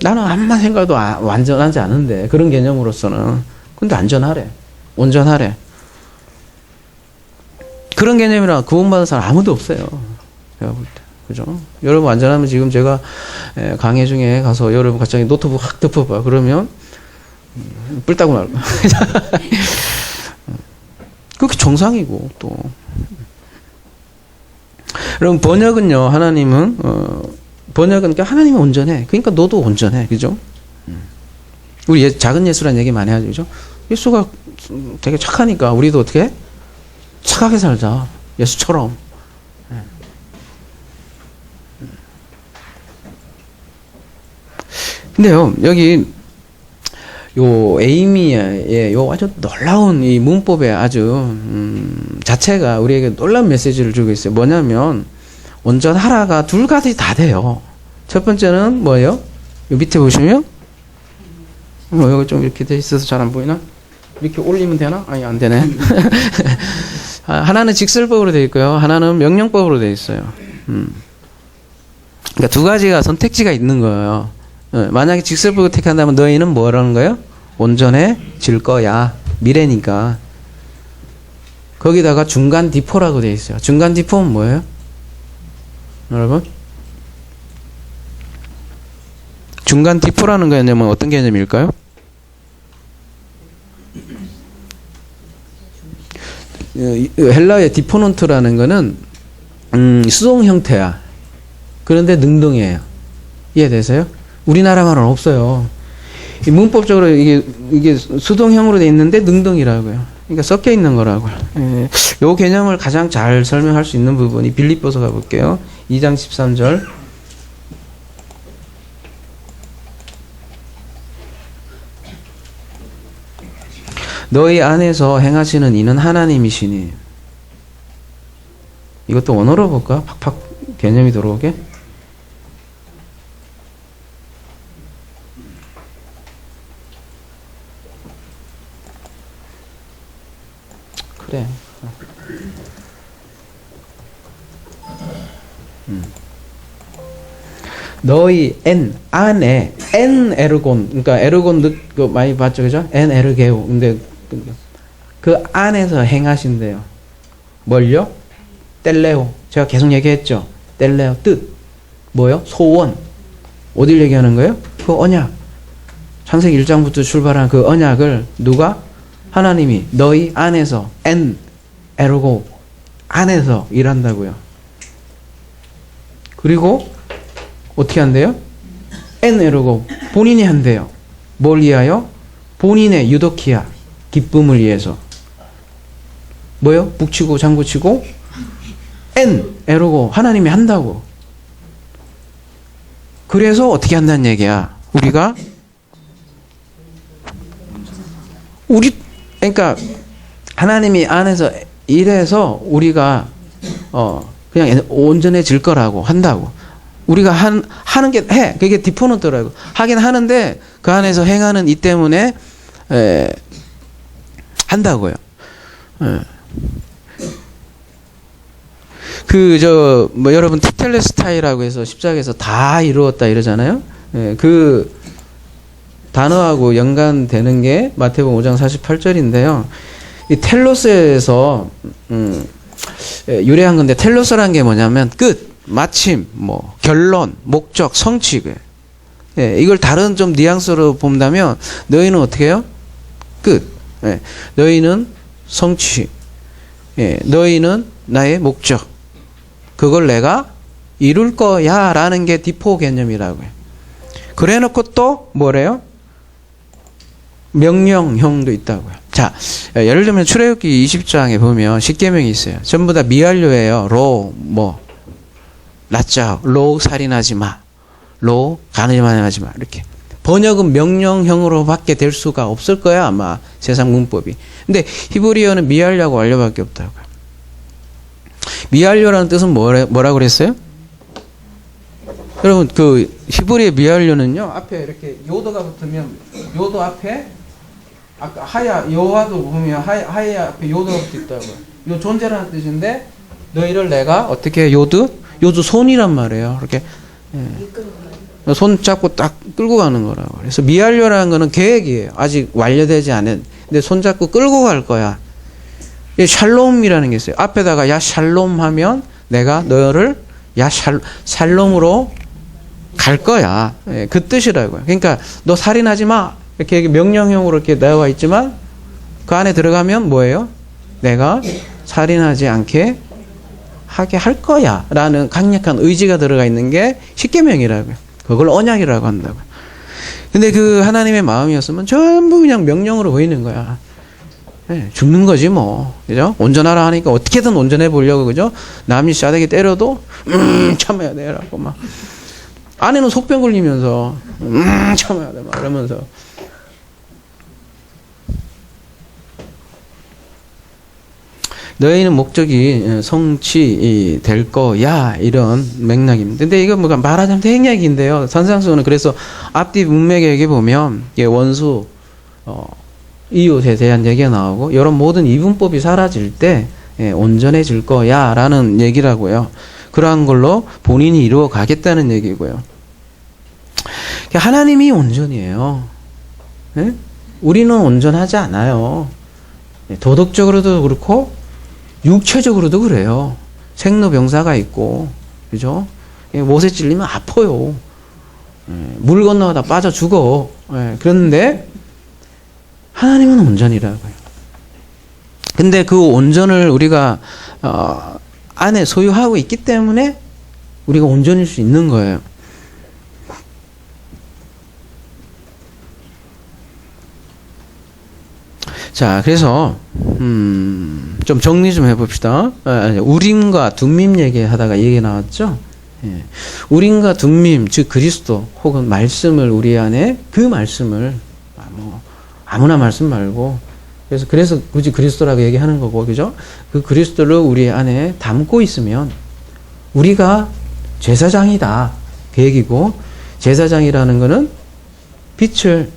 나는 아무만 생각도 완전하지 않은데 그런 개념으로서는. 근데 안전하래. 온전하래. 그런 개념이라 구원받은 사람 아무도 없어요. 제가 볼 때. 그죠? 여러분 안전하면 지금 제가 강의 중에 가서 여러분 갑자기 노트북 확 덮어봐. 그러면 뿔따고 날 거야. 그게 정상이고 또. 여러분 번역은요. 하나님은 번역은 그러니까 하나님은 온전해. 그러니까 너도 온전해. 그죠? 우리 작은 예수라는 얘기 많이 하죠. 그죠? 예수가 되게 착하니까 우리도 어떻게 해? 착하게 살자. 예수처럼. 근데요, 여기, 에이미의 아주 놀라운 이 문법의 아주, 자체가 우리에게 놀라운 메시지를 주고 있어요. 뭐냐면, 온전하라가 둘 가지 다 돼요. 첫 번째는 뭐예요? 요 밑에 보시면, 여기 좀 이렇게 돼 있어서 잘 안 보이나? 이렇게 올리면 되나? 아니, 안 되네. 하나는 직설법으로 되어 있고요. 하나는 명령법으로 되어 있어요. 그러니까 두 가지가 선택지가 있는 거예요. 만약에 직설법을 택한다면 너희는 뭐라는 거예요? 온전해질 거야. 미래니까. 거기다가 중간 디포라고 되어 있어요. 중간 디포는 뭐예요? 여러분? 중간 디포라는 개념은 어떤 개념일까요? 헬라의 디포넌트라는 거는 수동 형태야. 그런데 능동이에요. 이해되세요? 우리나라 말은 없어요. 문법적으로 이게 수동형으로 돼 있는데 능동이라고요. 그러니까 섞여 있는 거라고요. 이 개념을 가장 잘 설명할 수 있는 부분이 빌립보서 가볼게요. 2장 13절. 너희 안에서 행하시는 이는 하나님이시니. 이것도 원어로 볼까? 팍팍 개념이 들어오게. 그래. 너희 안에 에르곤, 그러니까 에르곤 그 많이 봤죠, 그죠? 에르게우. 근데 그 안에서 행하신대요. 뭘요? 뗄레오. 제가 계속 얘기했죠. 뗄레오 뜻. 뭐요? 소원. 어딜 얘기하는 거예요? 그 언약. 창세기 1장부터 출발한 그 언약을 누가? 하나님이 너희 안에서 에르고 안에서 일한다고요. 그리고 어떻게 한대요? N 에러고 본인이 한대요. 뭘 위하여? 본인의 유도키야, 기쁨을 위해서. 뭐요? 북치고 장구치고 N 에러고 하나님이 한다고. 그래서 어떻게 한다는 얘기야? 그러니까 하나님이 안에서 일해서 우리가 그냥 온전해질 거라고 한다고. 우리가 하는 게 해. 그게 디포너더라고. 하긴 하는데 그 안에서 행하는 이 때문에 한다고요. 여러분 티텔레스타이라고 해서 십자가에서 다 이루었다 이러잖아요. 그 단어하고 연관되는 게 마태복음 5장 48절인데요. 이 텔로스에서 유래한 건데, 텔로스라는 게 뭐냐면 끝, 마침, 결론, 목적, 성취. 이걸 다른 좀 뉘앙스로 본다면 너희는 어떻게 해요? 끝. 너희는 성취. 너희는 나의 목적. 그걸 내가 이룰 거야 라는 게 디포 개념이라고요. 그래 놓고 또 뭐래요? 명령형도 있다고요. 자, 예를 들면 출애굽기 20장에 보면 십계명이 있어요. 전부 다 미완료예요. 로 살인하지 마. 로 간음하지 마. 이렇게. 번역은 명령형으로 밖에 될 수가 없을 거야, 아마 세상 문법이. 근데 히브리어는 미완료하고 완료밖에 없다고요. 미완료라는 뜻은 뭐라 그랬어요? 여러분, 그 히브리의 미완료는요, 앞에 이렇게 요도가 붙으면 요도 앞에 아까 여호와도 보면 하야 앞에 요도가 붙어 있다고요. 요 존재라는 뜻인데 너희를 내가 어떻게 요도 손이란 말이에요. 이렇게 손 잡고 딱 끌고 가는 거라고. 그래서 미완료라는 거는 계획이에요. 아직 완료되지 않은. 근데 손 잡고 끌고 갈 거야. 샬롬이라는 게 있어요. 앞에다가 야 샬롬 하면 내가 너를 야 샬롬으로 갈 거야. 그 뜻이라고요. 그러니까 너 살인하지 마. 이렇게 명령형으로 이렇게 나와 있지만 그 안에 들어가면 뭐예요? 내가 살인하지 않게 하게 할 거야 라는 강력한 의지가 들어가 있는 게 십계명이라고요. 그걸 언약이라고 한다고요. 근데 그 하나님의 마음이었으면 전부 그냥 명령으로 보이는 거야. 죽는 거지 뭐. 그죠? 온전하라 하니까 어떻게든 온전해 보려고, 그죠? 남이 싸대기 때려도 참아야 돼라고 막. 아내는 속병 걸리면서 참아야 돼 막 이러면서. 너희는 목적이 성취 될 거야 이런 맥락입니다. 근데 이거 뭐가 말하자면 대행약인데요. 산상수훈은 그래서 앞뒤 문맥에 여기 보면 원수 이웃에 대한 얘기가 나오고 이런 모든 이분법이 사라질 때 온전해질 거야 라는 얘기라고요. 그러한 걸로 본인이 이루어 가겠다는 얘기고요. 하나님이 온전이에요. 우리는 온전하지 않아요. 도덕적으로도 그렇고 육체적으로도 그래요. 생로병사가 있고, 그죠? 못에 찔리면 아파요. 물 건너가다 빠져 죽어. 그런데 하나님은 온전이라고요. 근데 그 온전을 우리가 안에 소유하고 있기 때문에 우리가 온전일 수 있는 거예요. 자, 그래서 좀 정리 좀 해봅시다. 우림과 둠밈 얘기하다가 얘기 나왔죠. 우림과 둠밈, 즉 그리스도 혹은 말씀을 우리 안에 그 말씀을 아무나 말씀 말고 그래서 굳이 그리스도라고 얘기하는 거고, 그죠? 그 그리스도를 우리 안에 담고 있으면 우리가 제사장이다 그 얘기고, 제사장이라는 거는 빛을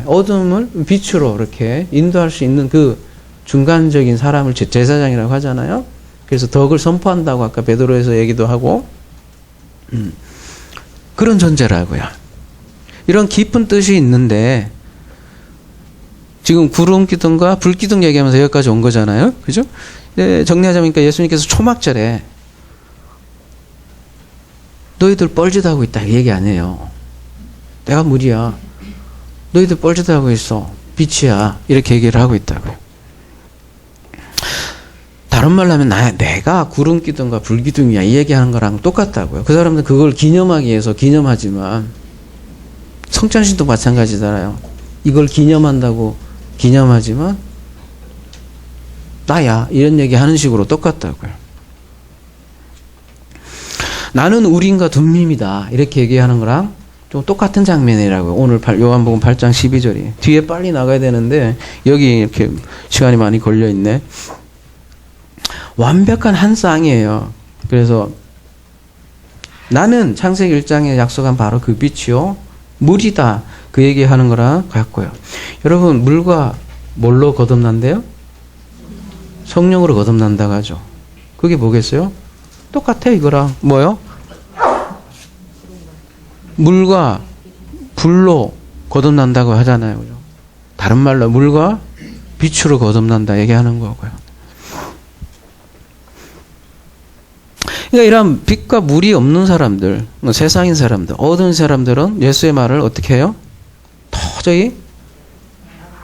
어둠을 빛으로 이렇게 인도할 수 있는 그 중간적인 사람을 제사장이라고 하잖아요. 그래서 덕을 선포한다고 아까 베드로에서 얘기도 하고, 그런 존재라고요. 이런 깊은 뜻이 있는데 지금 구름 기둥과 불 기둥 얘기하면서 여기까지 온 거잖아요. 그죠? 정리하자면 예수님께서 초막절에 너희들 뻘짓하고 있다 이 얘기 아니에요. 내가 물이야. 너희들 뻘짓하고 있어. 빛이야. 이렇게 얘기를 하고 있다고요. 다른 말로 하면 내가 구름기둥과 불기둥이야 이 얘기하는 거랑 똑같다고요. 그 사람들 그걸 기념하기 위해서 기념하지만 성찬신도 마찬가지잖아요. 이걸 기념한다고 기념하지만 나야 이런 얘기 하는 식으로 똑같다고요. 나는 우림과 둠밈이다 이렇게 얘기하는 거랑 좀 똑같은 장면이라고요. 오늘 요한복음 8장 12절이. 뒤에 빨리 나가야 되는데 여기 이렇게 시간이 많이 걸려 있네. 완벽한 한 쌍이에요. 그래서 나는 창세기 1장에 약속한 바로 그 빛이요 물이다 그 얘기하는 거랑 같고요. 여러분 물과 뭘로 거듭난대요? 성령으로 거듭난다고 하죠. 그게 뭐겠어요? 똑같아 이거랑. 뭐요? 물과 불로 거듭난다고 하잖아요. 그죠? 다른 말로 물과 빛으로 거듭난다 얘기하는 거고요. 그러니까 이런 빛과 물이 없는 사람들, 세상인 사람들, 어두운 사람들은 예수의 말을 어떻게 해요? 도저히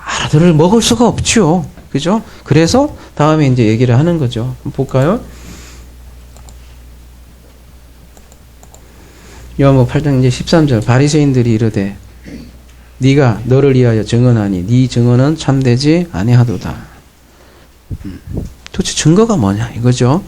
알아들을 먹을 수가 없죠. 그죠? 그래서 다음에 이제 얘기를 하는 거죠. 볼까요? 요한복음 8장 이제 13절 바리새인들이 이르되 네가 너를 위하여 증언하니 네 증언은 참되지 아니하도다. 도대체 증거가 뭐냐 이거죠.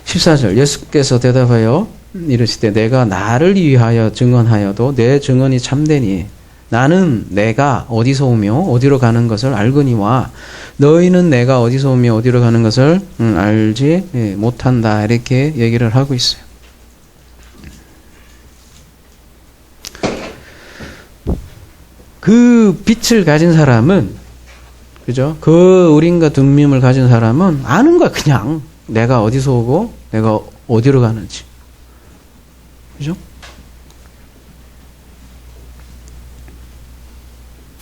14절 예수께서 대답하여 이르시되 내가 나를 위하여 증언하여도 내 증언이 참되니 나는 내가 어디서 오며 어디로 가는 것을 알거니와 너희는 내가 어디서 오며 어디로 가는 것을 알지 못한다 이렇게 얘기를 하고 있어요. 그 빛을 가진 사람은 그죠? 그 우림과 둠밈을 가진 사람은 아는 거야 그냥 내가 어디서 오고 내가 어디로 가는지. 그죠?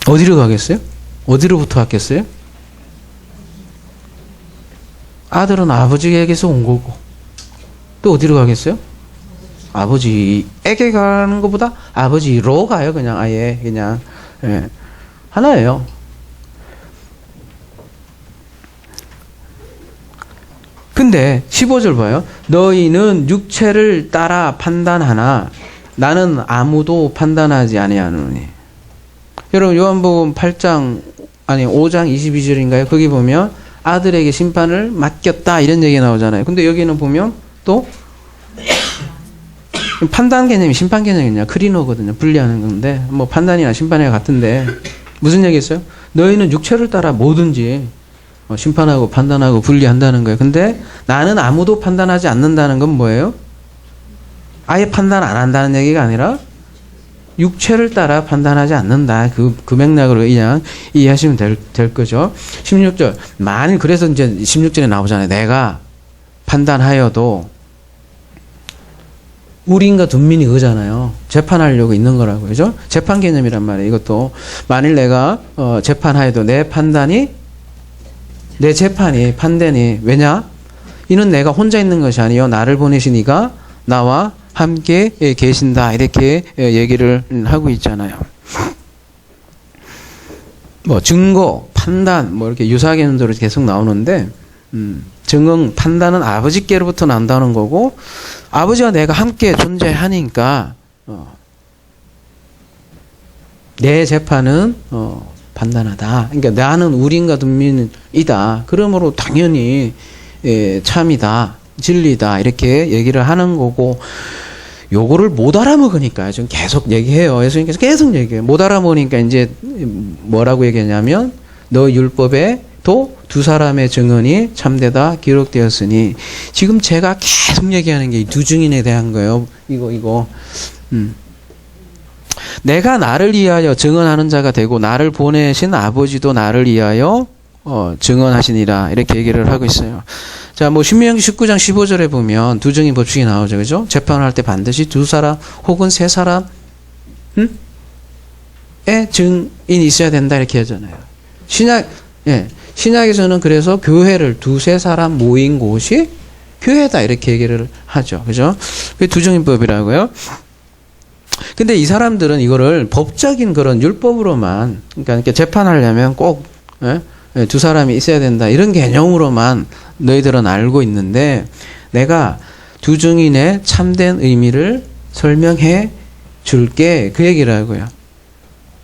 어디로 가겠어요? 어디로부터 왔겠어요? 아들은 아버지에게서 온 거고 또 어디로 가겠어요? 아버지에게 가는 것보다 아버지로 가요. 그냥 아예 그냥 예. 하나예요. 근데 15절 봐요. 너희는 육체를 따라 판단하나 나는 아무도 판단하지 아니하노니. 여러분 요한복음 5장 22절인가요? 거기 보면 아들에게 심판을 맡겼다 이런 얘기 나오잖아요. 근데 여기는 보면 또 판단 개념이 심판 개념이냐 크리노거든요. 분리하는 건데 뭐 판단이나 심판이나 같은데 무슨 얘기 했어요? 너희는 육체를 따라 뭐든지 심판하고 판단하고 분리한다는 거예요. 근데 나는 아무도 판단하지 않는다는 건 뭐예요? 아예 판단 안 한다는 얘기가 아니라 육체를 따라 판단하지 않는다. 그 맥락으로 그냥 이해하시면 될 거죠. 16절. 만일 그래서 이제 16절에 나오잖아요. 내가 판단하여도 우림과 둠밈이 그거잖아요. 재판하려고 있는 거라고. 그죠? 재판 개념이란 말이에요. 이것도 만일 내가 재판하여도 내 재판이 판단이 왜냐? 이는 내가 혼자 있는 것이 아니요 나를 보내신 이가 나와 함께 계신다 이렇게 얘기를 하고 있잖아요. 뭐 증거, 판단 뭐 이렇게 유사 개념들이 계속 나오는데 증언, 판단은 아버지께로부터 난다는 거고 아버지와 내가 함께 존재하니까 내 재판은 판단하다. 그러니까 나는 우림과 둠밈이다. 그러므로 당연히 참이다. 진리다. 이렇게 얘기를 하는 거고 요거를 못 알아먹으니까 지금 계속 얘기해요. 예수님께서 계속 얘기해요. 못 알아먹으니까 이제 뭐라고 얘기하냐면 너 율법에도 두 사람의 증언이 참되다 기록되었으니 지금 제가 계속 얘기하는 게 이 두 증인에 대한 거예요. 이거. 내가 나를 위하여 증언하는 자가 되고 나를 보내신 아버지도 나를 위하여 증언하시니라 이렇게 얘기를 하고 있어요. 자, 뭐 신명기 19장 15절에 보면 두 증인 법칙이 나오죠. 그죠? 재판을 할 때 반드시 두 사람 혹은 세 사람의 증인이 있어야 된다 이렇게 하잖아요. 신약에서는 그래서 교회를 두세 사람 모인 곳이 교회다 이렇게 얘기를 하죠. 그죠? 그게 두 증인법이라고요. 근데 이 사람들은 이거를 법적인 그런 율법으로만 그러니까 재판하려면 꼭 두 사람이 있어야 된다. 이런 개념으로만 너희들은 알고 있는데 내가 두 증인의 참된 의미를 설명해 줄게. 그 얘기라고요.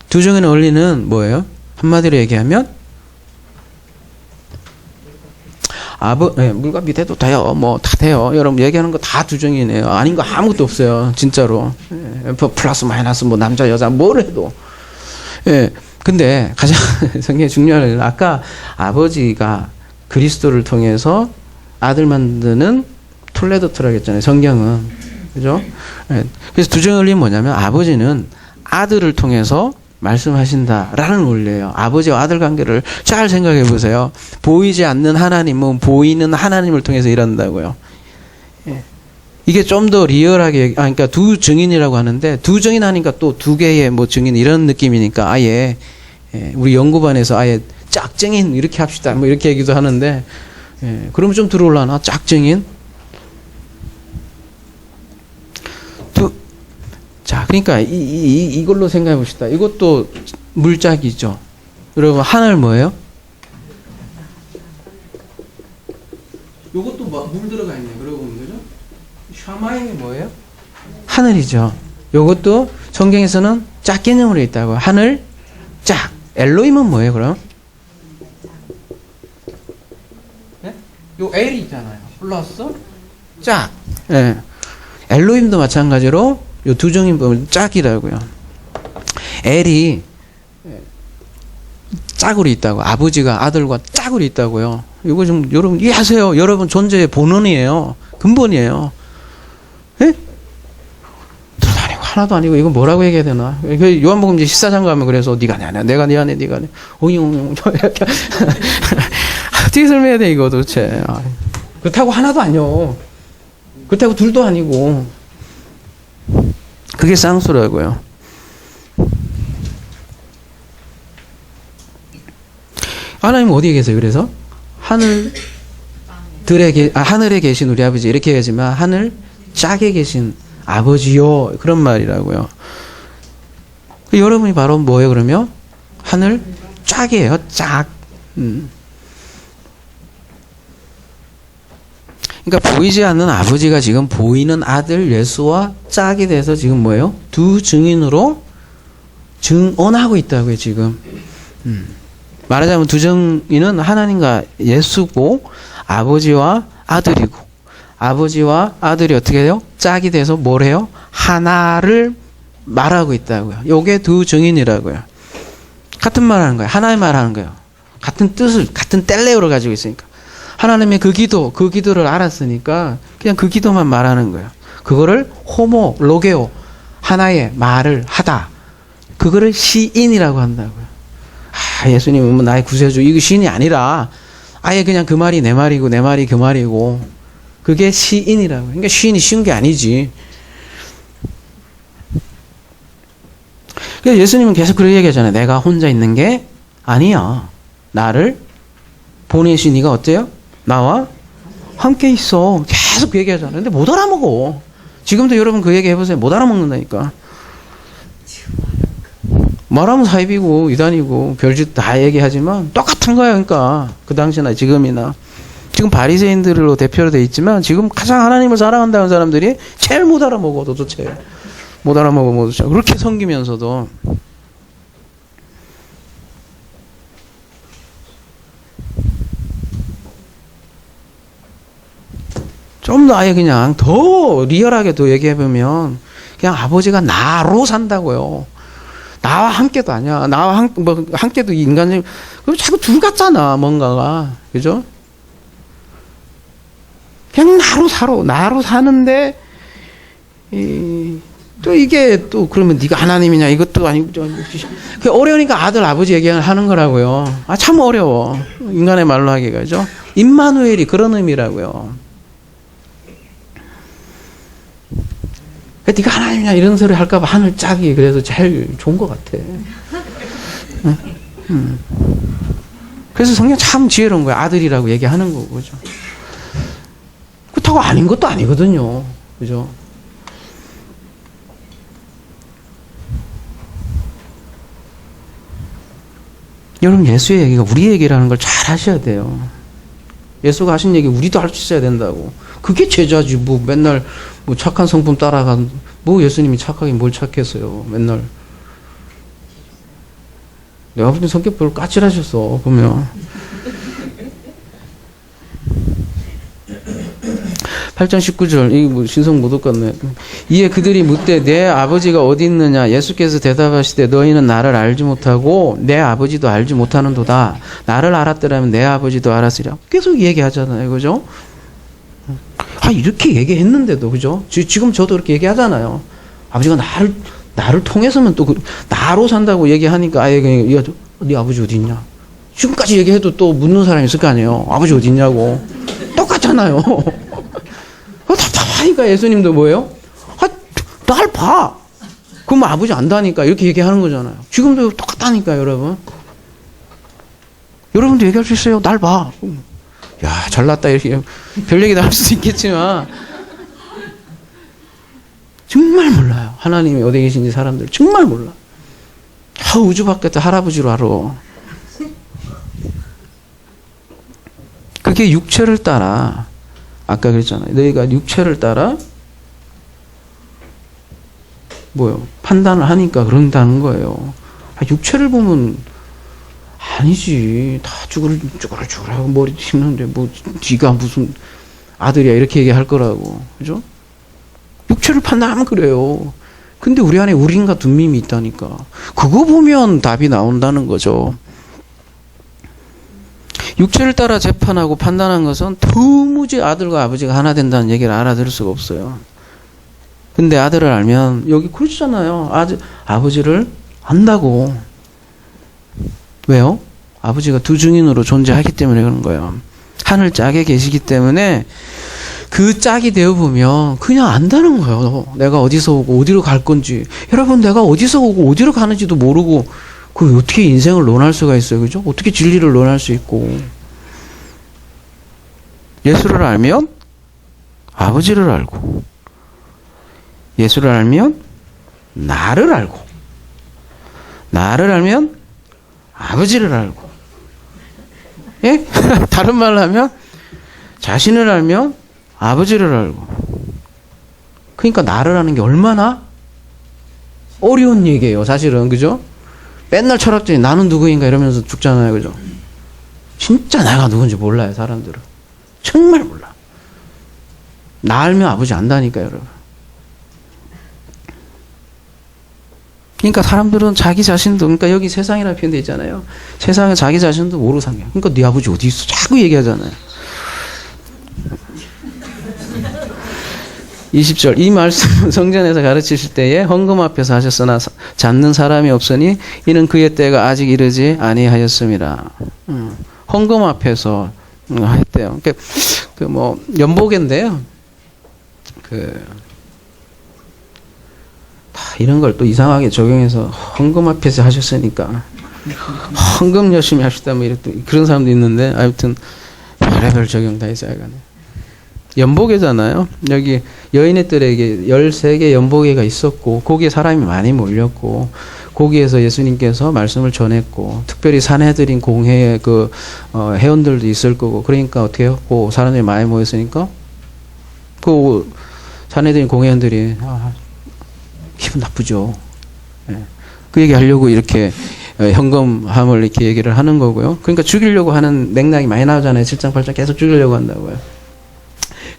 두 증인의 원리는 뭐예요? 한마디로 얘기하면 물과 비대도 돼요. 뭐 다 돼요. 여러분 얘기하는 거 다 두 증인이에요. 아닌 거 아무것도 없어요. 진짜로. 플러스 마이너스 뭐 남자 여자 뭘 해도. 예. 근데 가장 성경에 중요한 건 아까 아버지가 그리스도를 통해서 아들 만드는 툴레도트라고 했잖아요. 성경은. 그죠? 예. 그래서 두 증인의 원리는 뭐냐면 아버지는 아들을 통해서 말씀하신다라는 원리예요. 아버지와 아들 관계를 잘 생각해 보세요. 보이지 않는 하나님은 보이는 하나님을 통해서 일한다고요. 예. 이게 좀 더 리얼하게, 그러니까 두 증인이라고 하는데, 두 증인 하니까 또 두 개의 뭐 증인 이런 느낌이니까 아예, 우리 연구반에서 아예 짝증인 이렇게 합시다. 뭐 이렇게 얘기도 하는데, 그러면 좀 들어올라나? 짝증인? 자, 그러니까 이걸로 생각해 봅시다. 이것도 물짝이죠. 여러분, 하늘 뭐예요? 요것도 물 들어가 있네요. 그러고 보면 그죠? 샤마임이 뭐예요? 하늘이죠. 요것도 성경에서는 짝 개념으로 있다고. 하늘, 짝. 엘로힘은 뭐예요, 그럼? 네? 요 L이 있잖아요. 플러스 짝. 예. 엘로힘도 마찬가지로 요 두 증인 보면 짝이라고요. L이 짝으로 있다고. 아버지가 아들과 짝으로 있다고요. 이거 좀 여러분 이해하세요. 여러분 존재의 본원이에요. 근본이에요. 예? 아니고 하나도 아니고 이거 뭐라고 얘기해야 되나? 요한복음 이제 14장 가면 그래서 네가 내 안에 내가 네 안에 네가 내 오잉오잉 이렇게 어떻게 설명해야 돼 이거 도대체. 그렇다고 하나도 아니요. 그렇다고 둘도 아니고 그게 쌍수라고요. 하나님은 어디에 계세요? 그래서 하늘에 계신 우리 아버지 이렇게 얘기하지만 하늘 짝에 계신 아버지요 그런 말이라고요. 여러분이 바로 뭐예요? 그러면 하늘 짝이에요. 짝. 그러니까 보이지 않는 아버지가 지금 보이는 아들 예수와 짝이 돼서 지금 뭐예요? 두 증인으로 증언하고 있다고요. 지금. 말하자면 두 증인은 하나님과 예수고 아버지와 아들이고 아버지와 아들이 어떻게 해요? 짝이 돼서 뭘 해요? 하나를 말하고 있다고요. 요게 두 증인이라고요. 같은 말 하는 거예요. 하나의 말 하는 거예요. 같은 뜻을 같은 텔레오를 가지고 있으니까 하나님의 그 기도를 알았으니까 그냥 그 기도만 말하는 거예요. 그거를 호모 로게오 하나의 말을 하다. 그거를 시인이라고 한다고요. 예수님은 뭐 나의 구세주 이거 시인이 아니라 아예 그냥 그 말이 내 말이고 내 말이 그 말이고 그게 시인이라고. 그러니까 시인이 쉬운 게 아니지. 그래서 예수님은 계속 그렇게 얘기하잖아요. 내가 혼자 있는 게 아니야. 나를 보내신 이가 어때요? 나와 함께 있어. 계속 그 얘기하잖아요. 근데 못 알아먹어. 지금도 여러분 그 얘기 해보세요. 못 알아먹는다니까. 말하면 사입이고 이단이고 별짓 다 얘기하지만 똑같은 거야. 그러니까 그 당시나 지금이나 지금 바리새인들로 대표로 돼 있지만 지금 가장 하나님을 사랑한다는 사람들이 제일 못 알아먹어. 도대체 못 알아먹어. 도대체 그렇게 섬기면서도 좀 더 아예 그냥 더 리얼하게 더 얘기해보면 그냥 아버지가 나로 산다고요. 나와 함께도 아니야. 나와 함께도 인간적인, 그럼 자꾸 둘 같잖아, 뭔가가. 그죠? 그냥 나로 사는데, 또 이게 또 그러면 네가 하나님이냐, 이것도 아니고, 어려우니까 아들, 아버지 얘기하는 거라고요. 참 어려워. 인간의 말로 하기가, 그죠? 임마누엘이 그런 의미라고요. 네가 하나님이냐 이런 소리 할까봐 하늘 짝이 그래서 제일 좋은 것 같아. 그래서 성경 참 지혜로운 거야. 아들이라고 얘기하는 거고, 그죠? 그렇다고 아닌 것도 아니거든요, 그죠? 여러분 예수의 얘기가 우리 얘기라는 걸 잘 하셔야 돼요. 예수가 하신 얘기 우리도 할 수 있어야 된다고. 그게 제자지. 뭐 맨날 뭐 착한 성품 따라간 뭐 예수님이 착하게 뭘 착했어요. 맨날 내 아버지 성격 별로 까칠하셨어 보면. 8장 19절 이 뭐 신성 못 얻겠네. 이에 그들이 묻되 내 아버지가 어디 있느냐. 예수께서 대답하시되 너희는 나를 알지 못하고 내 아버지도 알지 못하는도다. 나를 알았더라면 내 아버지도 알았으리라. 계속 얘기하잖아요. 그죠? 이렇게 얘기했는데도 그죠? 지금 저도 그렇게 얘기하잖아요. 아버지가 나를 통해서면 또 나로 산다고 얘기하니까 네 아버지 어디 있냐? 지금까지 얘기해도 또 묻는 사람이 있을 거 아니에요. 아버지 어디 있냐고. 똑같잖아요. 답답하니까 예수님도 뭐예요? 날 봐. 그럼 아버지 안다니까 이렇게 얘기하는 거잖아요. 지금도 똑같다니까요, 여러분. 여러분도 얘기할 수 있어요. 날 봐. 야, 잘났다 이렇게 별 얘기도 할 수도 있겠지만 정말 몰라요. 하나님이 어디 계신지 사람들 정말 몰라. 우주 바깥에 할아버지로 알아. 그게 육체를 따라 아까 그랬잖아요. 너희가 육체를 따라 판단을 하니까 그런다는 거예요. 육체를 보면 아니지. 다 쭈그러쭈그러 머리 씹는데 뭐 지가 무슨 아들이야 이렇게 얘기할 거라고. 그죠? 육체를 판단하면 그래요. 근데 우리 안에 우린과 둔밈이 있다니까. 그거 보면 답이 나온다는 거죠. 육체를 따라 재판하고 판단한 것은 도무지 아들과 아버지가 하나 된다는 얘기를 알아들을 수가 없어요. 근데 아들을 알면 여기 그러잖아요. 아버지를 안다고. 왜요? 아버지가 두 증인으로 존재하기 때문에 그런 거예요. 하늘 짝에 계시기 때문에 그 짝이 되어보면 그냥 안다는 거예요. 내가 어디서 오고 어디로 갈 건지. 여러분 내가 어디서 오고 어디로 가는지도 모르고 그 어떻게 인생을 논할 수가 있어요. 그죠? 어떻게 진리를 논할 수 있고. 예수를 알면 아버지를 알고 예수를 알면 나를 알고 나를 알면 아버지를 알고 예? 다른 말로 하면 자신을 알면 아버지를 알고. 그러니까 나를 아는 게 얼마나 어려운 얘기예요. 사실은. 그죠? 맨날 철학적인 나는 누구인가 이러면서 죽잖아요. 그죠? 진짜 내가 누군지 몰라요. 사람들은. 정말 몰라. 나 알면 아버지 안다니까요. 여러분. 그러니까 사람들은 자기 자신도 그러니까 여기 세상이라는 표현돼 있잖아요. 세상에 자기 자신도 모르고 산 거야. 그러니까 네 아버지 어디 있어? 자꾸 얘기하잖아요. 20절 이 말씀은 성전에서 가르치실 때에 헌금 앞에서 하셨으나 잡는 사람이 없으니 이는 그의 때가 아직 이르지 아니하였습니다. 헌금 앞에서 했대요. 그 뭐 연복인데요. 이런 걸 또 이상하게 적용해서 헌금 앞에서 하셨으니까 헌금 열심히 합시다 뭐 이렇게 그런 사람도 있는데 아무튼 별의별 적용 다 있어요. 연복회잖아요. 여기 여인의 뜰에게 13개 연복회가 있었고 거기에 사람이 많이 몰렸고 거기에서 예수님께서 말씀을 전했고 특별히 사내들인 공회의 회원들도 있을 거고 그러니까 어떻게 했고 사람들이 많이 모였으니까 그 사내들인 공회원들이 기분 나쁘죠. 네. 그 얘기 하려고 이렇게 현금함을 이렇게 얘기를 하는 거고요. 그러니까 죽이려고 하는 맥락이 많이 나오잖아요. 7장 8장 계속 죽이려고 한다고요.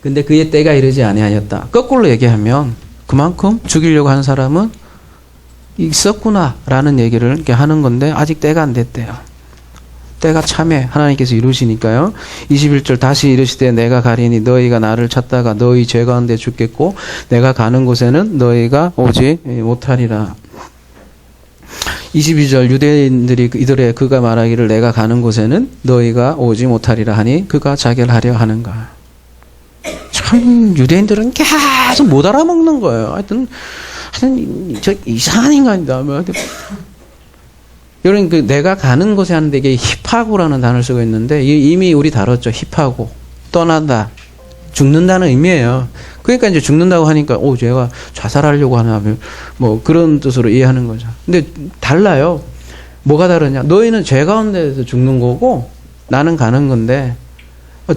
근데 그의 때가 이르지 아니하였다. 거꾸로 얘기하면 그만큼 죽이려고 하는 사람은 있었구나라는 얘기를 이렇게 하는 건데 아직 때가 안 됐대요. 때가 참에 하나님께서 이루시니까요. 21절 다시 이르시되 내가 가리니 너희가 나를 찾다가 너희 죄 가운데 죽겠고 내가 가는 곳에는 너희가 오지 못하리라. 22절 유대인들이 이들의 그가 말하기를 내가 가는 곳에는 너희가 오지 못하리라 하니 그가 자결하려 하는가. 참 유대인들은 계속 못 알아먹는 거예요. 하여튼 저 이상한 인간이다. 여러분 내가 가는 곳에 하는데 이게 힙하고라는 단어를 쓰고 있는데 이미 우리 다뤘죠. 힙하고 떠난다, 죽는다는 의미예요. 그러니까 이제 죽는다고 하니까 얘가 자살하려고 하나 뭐 그런 뜻으로 이해하는 거죠. 근데 달라요. 뭐가 다르냐? 너희는 죄 가운데서 죽는 거고 나는 가는 건데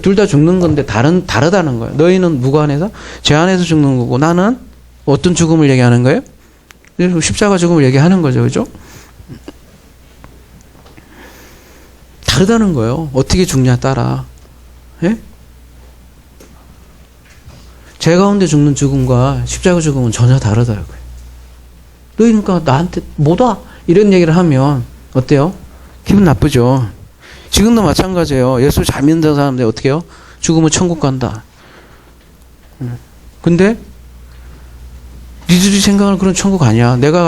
둘 다 죽는 건데 다르다는 거예요. 너희는 무관해서 죄 안에서 죽는 거고 나는 어떤 죽음을 얘기하는 거예요? 십자가 죽음을 얘기하는 거죠. 그죠? 다르다는 거예요. 어떻게 죽냐 따라. 예? 죄 가운데 죽는 죽음과 십자가 죽음은 전혀 다르다고요. 너희 그러니까 나한테 못 와. 이런 얘기를 하면 어때요? 기분 나쁘죠. 지금도 마찬가지예요. 예수 잘 믿는 사람들 어떻게 해요? 죽으면 천국 간다. 근데 니들이 생각하는 그런 천국 아니야. 내가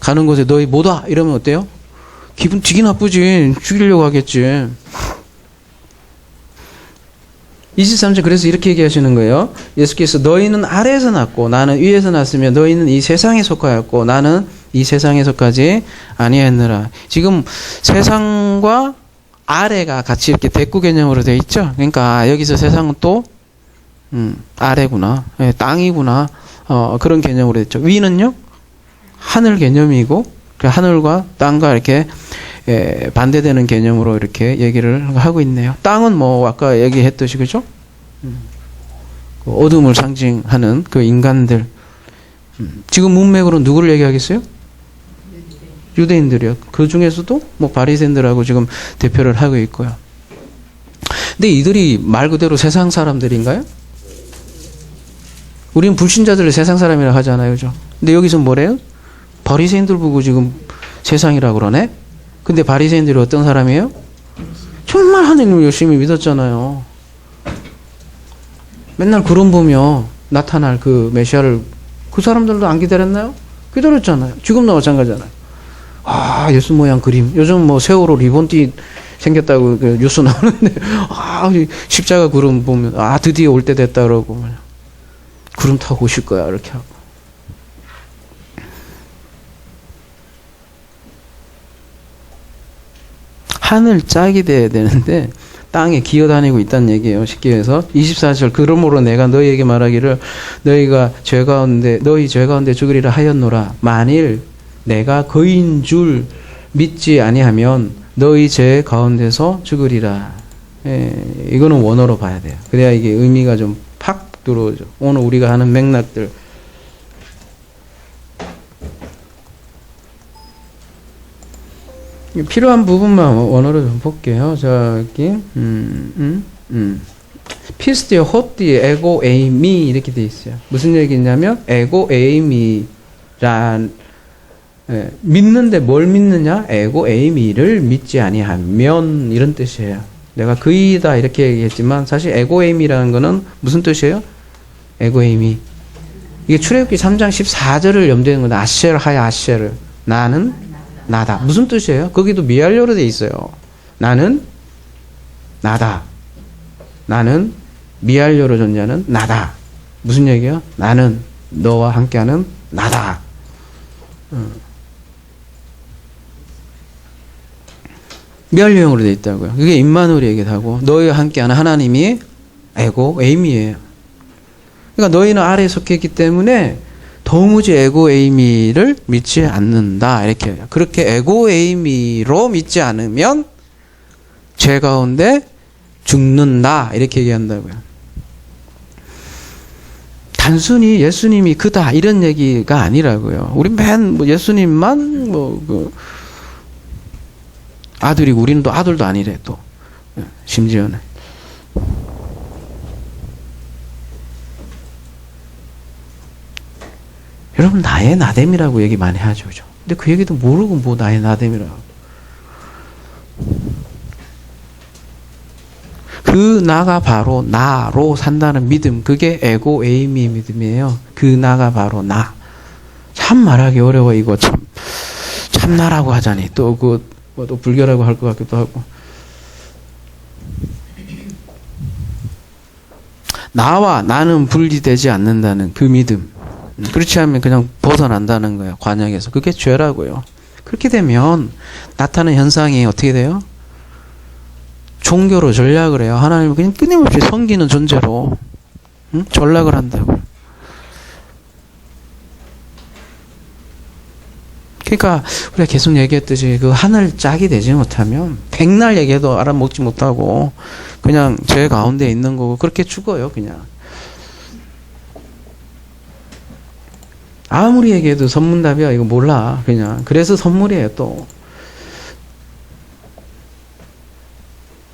가는 곳에 너희 못 와. 이러면 어때요? 기분 되게 나쁘지. 죽이려고 하겠지. 23절 그래서 이렇게 얘기하시는 거예요. 예수께서 너희는 아래에서 났고 나는 위에서 났으며 너희는 이 세상에 속하였고 나는 이 세상에 속하지 아니하였느라. 지금 세상과 아래가 같이 이렇게 대꾸 개념으로 되어 있죠. 그러니까 여기서 세상은 또 아래구나. 예, 땅이구나. 그런 개념으로 됐죠. 위는요? 하늘 개념이고 하늘과 땅과 이렇게 반대되는 개념으로 이렇게 얘기를 하고 있네요. 땅은 뭐 아까 얘기했듯이 그죠? 어둠을 상징하는 그 인간들. 지금 문맥으로 누구를 얘기하겠어요? 유대인들이요. 그 중에서도 뭐 바리새인들하고 지금 대표를 하고 있고요. 근데 이들이 말 그대로 세상 사람들인가요? 우리는 불신자들을 세상 사람이라고 하잖아요. 그죠? 근데 여기서 뭐래요? 바리새인들 보고 지금 세상이라고 그러네? 근데 바리새인들이 어떤 사람이에요? 정말 하나님을 열심히 믿었잖아요. 맨날 구름 보며 나타날 그 메시아를 그 사람들도 안 기다렸나요? 기다렸잖아요. 지금도 마찬가지잖아요. 아, 예수 모양 그림. 요즘 뭐 세월호 리본띠 생겼다고 그 뉴스 나오는데, 아, 십자가 구름 보면, 아, 드디어 올 때 됐다 그러고, 구름 타고 오실 거야, 이렇게 하고. 하늘 짝이 돼야 되는데, 땅에 기어다니고 있다는 얘기예요. 쉽게 해서 24절 그러므로 내가 너희에게 말하기를 너희 죄 가운데 죽으리라 하였노라. 만일 내가 그인 줄 믿지 아니하면 너희 죄 가운데서 죽으리라. 이거는 원어로 봐야 돼요. 그래야 이게 의미가 좀 팍 들어오죠. 오늘 우리가 하는 맥락들. 필요한 부분만 원어로 좀 볼게요. 저기 피스티어 호띠 에고 에이미 이렇게 돼 있어요. 무슨 얘기냐면 에고 에이미란 믿는데 뭘 믿느냐? 에고 에이미를 믿지 아니하면 이런 뜻이에요. 내가 그이다 이렇게 얘기했지만 사실 에고 에이미라는 거는 무슨 뜻이에요? 에고 에이미 이게 출애굽기 3장 14절을 염두에 두는 거다. 아셰르 하야 아셰르 나는 나다. 무슨 뜻이에요? 거기도 미알료로 돼 있어요. 나는 나다. 나는 미알료로 존재하는 나다. 무슨 얘기야? 나는 너와 함께하는 나다. 미알료형으로 돼 있다고요. 그게 임마누엘 얘기하고 너희와 함께하는 하나님이 에고 에이미예요. 그러니까 너희는 아래에 속해 있기 때문에 도무지 에고 에이미를 믿지 않는다. 이렇게 해요. 그렇게 에고 에이미로 믿지 않으면 죄 가운데 죽는다. 이렇게 얘기한다고요. 단순히 예수님이 그다 이런 얘기가 아니라고요. 우리 맨 예수님만 아들이고 우리는 또 아들도 아니래 또 심지어는. 여러분 나의 나됨이라고 얘기 많이 하죠. 그죠? 근데 그 얘기도 모르고 뭐 나의 나됨이라고. 그 나가 바로 나로 산다는 믿음. 그게 에고 에이미 믿음이에요. 그 나가 바로 나. 참 말하기 어려워 이거 참 나라고 하자니 또 또 불교라고 할 것 같기도 하고. 나와 나는 분리되지 않는다는 그 믿음. 그렇지 않으면 그냥 벗어난다는 거예요. 관역에서. 그게 죄라고요. 그렇게 되면 나타나는 현상이 어떻게 돼요? 종교로 전략을 해요. 하나님을 그냥 끊임없이 섬기는 존재로 전략을 한다고요. 그러니까 우리가 계속 얘기했듯이 그 하늘 짝이 되지 못하면 백날 얘기해도 알아먹지 못하고 그냥 죄 가운데 있는 거고 그렇게 죽어요. 그냥 아무리 얘기해도 선문답이야. 이거 몰라. 그냥 그래서 선물이에요. 또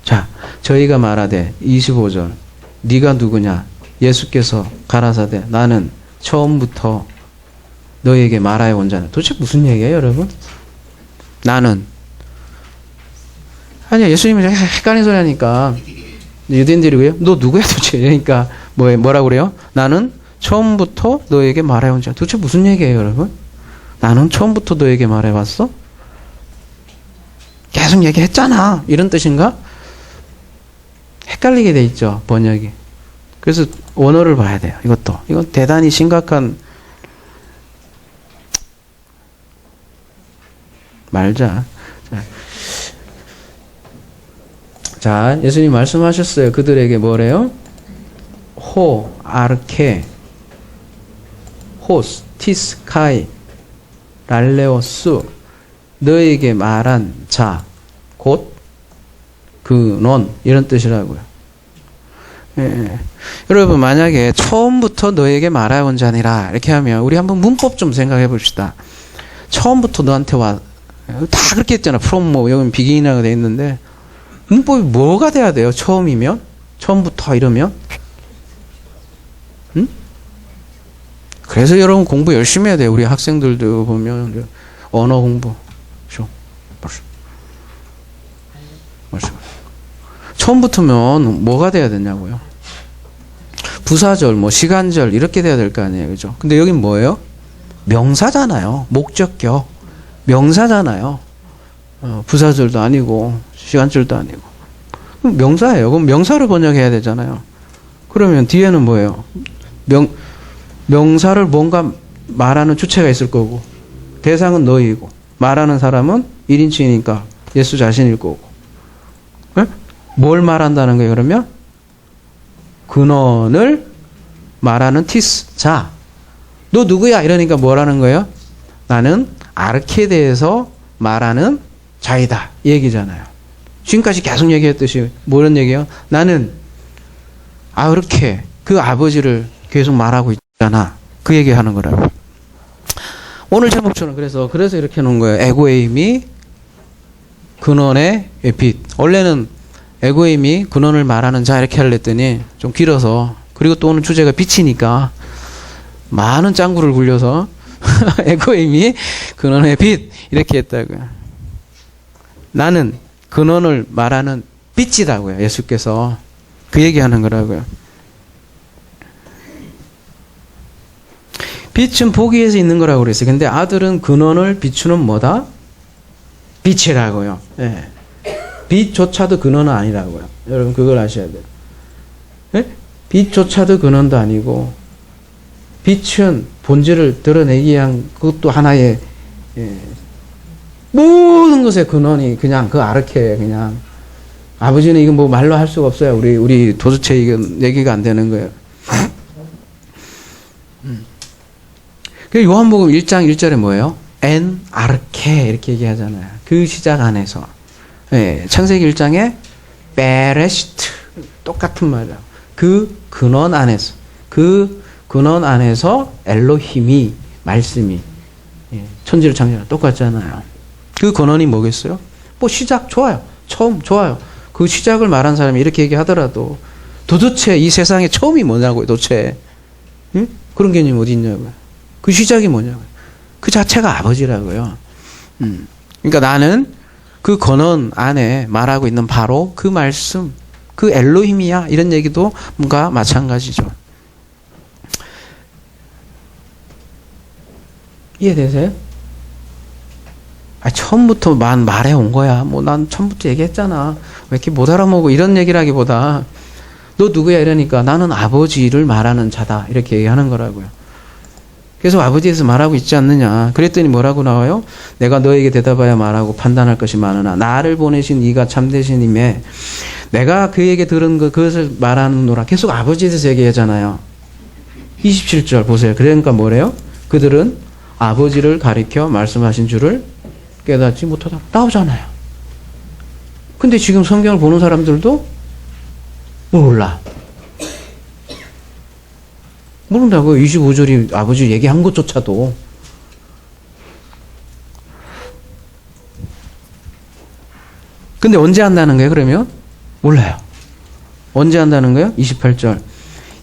자, 저희가 말하되 25절 네가 누구냐? 예수께서 가라사대 나는 처음부터 너에게 말하여 온 자는. 도대체 무슨 얘기예요, 여러분? 나는. 아니야, 예수님이 헷갈린 소리 하니까 유대인들이 왜요? 너 누구야 도대체? 그러니까 뭐라고 그래요? 나는 처음부터 너에게 말하여 온 자. 도대체 무슨 얘기예요, 여러분? 나는 처음부터 너에게 말해왔어? 계속 얘기했잖아. 이런 뜻인가? 헷갈리게 돼 있죠, 번역이. 그래서 원어를 봐야 돼요. 이건 대단히 심각한. 말자. 자, 예수님 말씀하셨어요. 그들에게 뭐래요? 호, 아르케, 호스, 티스, 카이, 랄레오스, 너에게 말한 자, 곧 그논, 이런 뜻이라고요. 예. 여러분, 만약에 처음부터 너에게 말하여 자니라 이렇게 하면 우리 한번 문법 좀 생각해 봅시다. 처음부터 너한테 다 그렇게 했잖아. from 여기 비기닝이라고 돼 있는데 문법이 뭐가 돼야 돼요? 처음이면? 처음부터 이러면? 응? 그래서 여러분 공부 열심히 해야 돼요. 우리 학생들도 보면 언어 공부. 처음부터면 뭐가 돼야 되냐고요? 부사절, 시간절 이렇게 돼야 될 거 아니에요. 그죠? 근데 여긴 뭐예요? 명사잖아요. 목적격. 명사잖아요. 부사절도 아니고 시간절도 아니고. 그럼 명사예요. 그럼 명사를 번역해야 되잖아요. 그러면 뒤에는 뭐예요? 명사를 뭔가 말하는 주체가 있을 거고 대상은 너희고 말하는 사람은 1인칭이니까 예수 자신일 거고. 네? 뭘 말한다는 거예요? 그러면 근원을 말하는 티스. 자, 너 누구야? 이러니까 뭐라는 거예요? 나는 아르케에 대해서 말하는 자이다. 이 얘기잖아요. 지금까지 계속 얘기했듯이 뭐런 얘기예요? 나는 아르케 그 아버지를 계속 말하고 있잖아. 그 얘기하는 거라고. 오늘 제목처럼 그래서 이렇게 놓은 거예요. 에고에임이 근원의 빛. 원래는 에고에임이 근원을 말하는 자 이렇게 하려 했더니 좀 길어서, 그리고 또 오늘 주제가 빛이니까 많은 짱구를 굴려서 에고에임이 근원의 빛 이렇게 했다고요. 나는 근원을 말하는 빛이라고요. 예수께서 그 얘기하는 거라고요. 빛은 보기에서 있는 거라고 그랬어요. 근데 아들은 근원을 비추는 뭐다? 빛이라고요. 네. 빛조차도 근원은 아니라고요. 여러분 그걸 아셔야 돼요. 네? 빛조차도 근원도 아니고 빛은 본질을 드러내기 위한 그것도 하나의 모든 것의 근원이 그냥 그 아르케. 그냥 아버지는 이건 뭐 말로 할 수가 없어요. 우리 도대체 이건 얘기가 안 되는 거예요. 요한복음 1장 1절에 뭐예요? 엔 아르케 이렇게 얘기하잖아요. 그 시작 안에서. 네, 창세기 1장에 베레시트 똑같은 말이에요. 그 근원 안에서. 그 근원 안에서 엘로힘이 말씀이 천지를 창조하는 똑같잖아요. 그 근원이 뭐겠어요? 뭐 시작 좋아요. 처음 좋아요. 그 시작을 말한 사람이 이렇게 얘기하더라도 도대체 이 세상의 처음이 뭐냐고요. 도대체 응? 그런 개념이 어디 있냐고요. 그 시작이 뭐냐고요. 그 자체가 아버지라고요. 그러니까 나는 그 근원 안에 말하고 있는 바로 그 말씀, 그 엘로힘이야. 이런 얘기도 뭔가 마찬가지죠. 이해되세요? 처음부터 말해온 거야. 뭐 난 처음부터 얘기했잖아. 왜 이렇게 못 알아먹고 이런 얘기라기보다 너 누구야 이러니까 나는 아버지를 말하는 자다. 이렇게 얘기하는 거라고요. 그래서 아버지에서 말하고 있지 않느냐. 그랬더니 뭐라고 나와요? 내가 너에게 대답하여 말하고 판단할 것이 많으나 나를 보내신 이가 참되신 임에 내가 그에게 들은 그것을 말하는노라. 계속 아버지에 대해서 얘기하잖아요. 27절 보세요. 그러니까 뭐래요? 그들은 아버지를 가리켜 말씀하신 줄을 깨닫지 못하다. 나오잖아요. 근데 지금 성경을 보는 사람들도 몰라. 모른다고요. 25절이 아버지 얘기한 것조차도. 근데 언제 한다는 거예요, 그러면? 몰라요. 언제 한다는 거예요? 28절.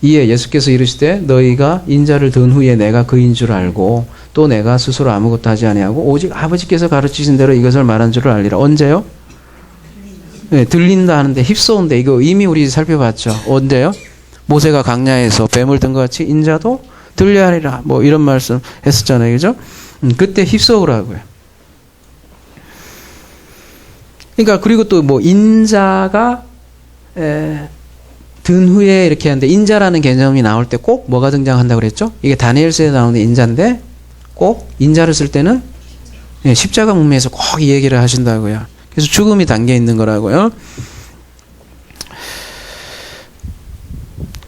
이에 예수께서 이르시되 너희가 인자를 든 후에 내가 그인 줄 알고 또 내가 스스로 아무것도 하지 아니하고 오직 아버지께서 가르치신 대로 이것을 말한 줄을 알리라. 언제요? 네, 들린다 하는데 휩쏘는데 이거 이미 우리 살펴봤죠. 언제요? 모세가 광야에서 뱀을 든 것 같이 인자도 들려야 하리라. 뭐 이런 말씀 했었잖아요. 그죠? 그때 휩쏘으라고요. 그러니까 그리고 또 뭐 인자가 든 후에 이렇게 하는데 인자라는 개념이 나올 때 꼭 뭐가 등장한다고 그랬죠? 이게 다니엘서에 나오는 인자인데 꼭 인자를 쓸 때는 십자가 문맥에서 꼭 이 얘기를 하신다고요. 그래서 죽음이 담겨 있는 거라고요.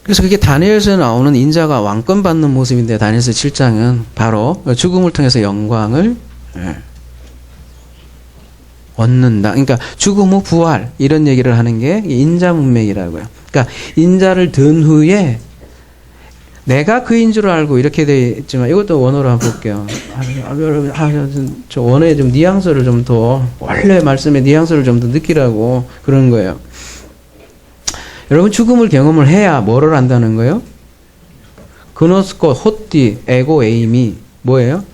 그래서 그게 다니엘서에 나오는 인자가 왕권 받는 모습인데 다니엘서 7장은 바로 죽음을 통해서 영광을 얻는다. 그러니까 죽음 후 부활 이런 얘기를 하는 게 인자 문맥이라고요. 그러니까 인자를 든 후에 내가 그인 줄 알고 이렇게 되어 있지만 이것도 원어로 한번 볼게요. 저 원어에 좀 뉘앙스를 좀 더 원래 말씀의 뉘앙스를 좀 더 느끼라고 그러는 거예요. 여러분 죽음을 경험을 해야 뭐를 안다는 거예요? 그노스코 호띠 에고 에이미 뭐예요?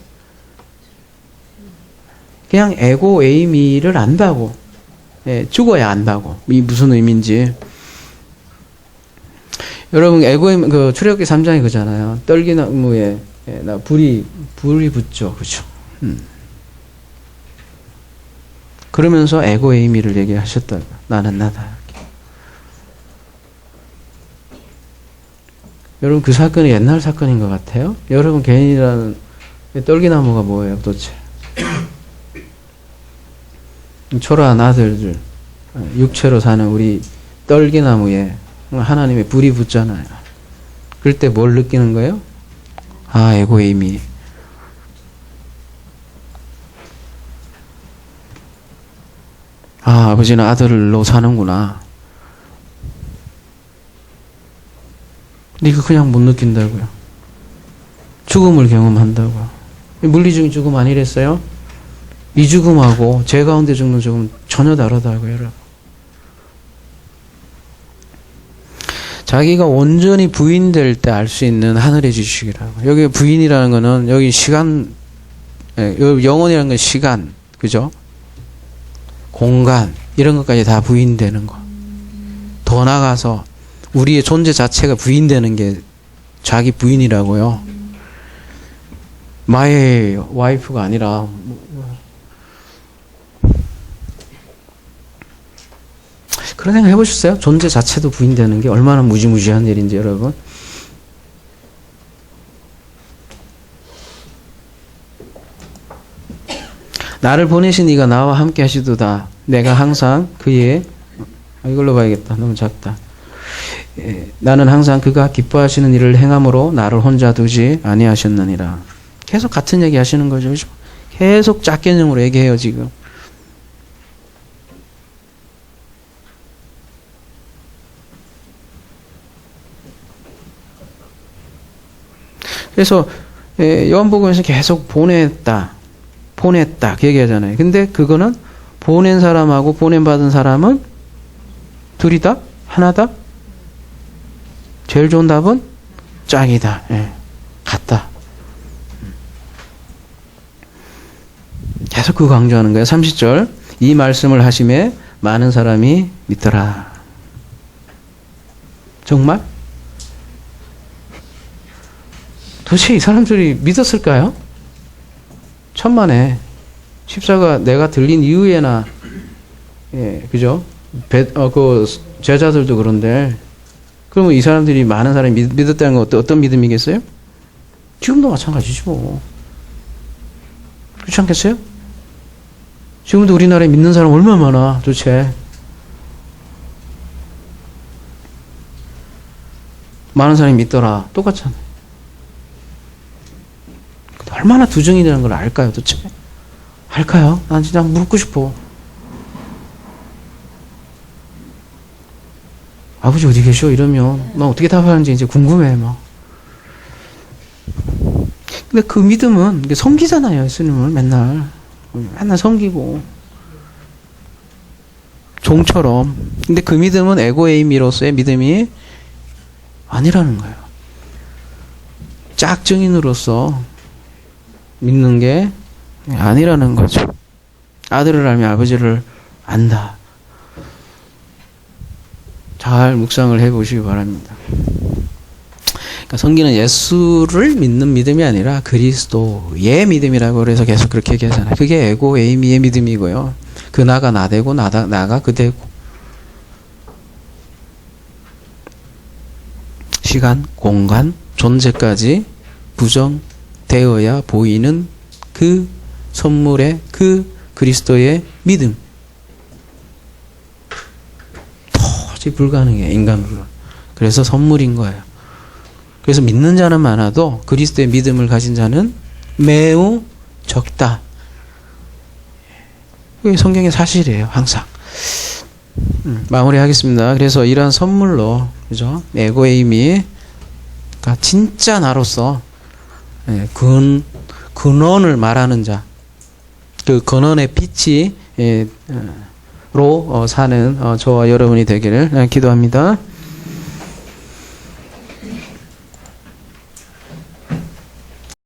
그냥 에고 에이미를 안다고. 죽어야 안다고. 이 무슨 의미인지. 여러분 에고 에이미 그 출애굽기 3장이 그잖아요. 떨기나무에 불이 붙죠. 그죠? 그러면서 에고 에이미를 얘기하셨다고. 나는 나다. 여러분 그 사건이 옛날 사건인 것 같아요. 여러분 개인이라는 떨기나무가 뭐예요 도대체? 초라한 아들들 육체로 사는 우리 떨기나무에 하나님의 불이 붙잖아요. 그럴 때 뭘 느끼는 거예요? 아 에고에이미. 아 아버지는 아들로 사는구나. 근데 이거 그냥 못 느낀다고요. 죽음을 경험한다고요. 물리적인 죽음 아니랬어요? 이 죽음하고 제 가운데 죽는 죽음 전혀 다르다고요, 여러분. 자기가 온전히 부인될 때 알 수 있는 하늘의 지식이라고. 여기 부인이라는 거는 여기 시간, 영혼이라는 건 시간, 그죠? 공간, 이런 것까지 다 부인되는 거. 더 나아가서 우리의 존재 자체가 부인되는 게 자기 부인이라고요. 마의 와이프가 아니라 그런 생각 해보셨어요? 존재 자체도 부인되는 게 얼마나 무지무지한 일인지 여러분. 나를 보내신 이가 나와 함께 하시도다. 내가 항상 그의 이걸로 봐야겠다. 너무 작다. 나는 항상 그가 기뻐하시는 일을 행함으로 나를 혼자 두지 아니하셨느니라. 계속 같은 얘기 하시는 거죠. 그렇죠? 계속 짝개념으로 얘기해요 지금. 그래서 요한복음에서 계속 보냈다 그 얘기하잖아요. 근데 그거는 보낸 사람하고 보냄받은 사람은 둘이다? 하나다? 제일 좋은 답은 짝이다. 같다. 계속 그거 강조하는 거예요. 30절 이 말씀을 하심에 많은 사람이 믿더라. 정말? 도대체 이 사람들이 믿었을까요? 천만에 십자가 내가 들린 이후에나 그죠? 그 제자들도 그런데 그러면 이 사람들이 많은 사람이 믿었다는 건 어떤 믿음이겠어요? 지금도 마찬가지지 뭐. 그렇지 않겠어요? 지금도 우리나라에 믿는 사람 얼마나 많아 도대체. 많은 사람이 믿더라. 똑같잖아요. 얼마나 두정이라는 걸 알까요, 도대체? 알까요? 난 진짜 묻고 싶어. 아버지 어디 계셔? 이러면 나 어떻게 답하는지 이제 궁금해 막. 근데 그 믿음은 섬기잖아요. 예수님을 맨날 섬기고 종처럼. 근데 그 믿음은 에고에이미로서의 믿음이 아니라는 거예요. 짝증인으로서 믿는 게 아니라는 거죠. 아들을 알면 아버지를 안다. 잘 묵상을 해보시기 바랍니다. 그러니까 성기는 예수를 믿는 믿음이 아니라 그리스도의 믿음이라고 그래서 계속 그렇게 얘기하잖아요. 그게 에고에이미의 믿음이고요. 그 나가 나 되고 나가 그 되고. 시간, 공간, 존재까지 부정되어야 보이는 그 선물의 그 그리스도의 믿음. 도저히 불가능해, 인간 불가. 그래서 선물인 거예요. 그래서 믿는 자는 많아도 그리스도의 믿음을 가진 자는 매우 적다. 그게 성경의 사실이에요, 항상. 마무리하겠습니다. 그래서 이러한 선물로, 그죠? 에고에이미, 그러니까 진짜 나로서 근원을 말하는 자, 그 근원의 빛이 로 사는 저와 여러분이 되기를 기도합니다.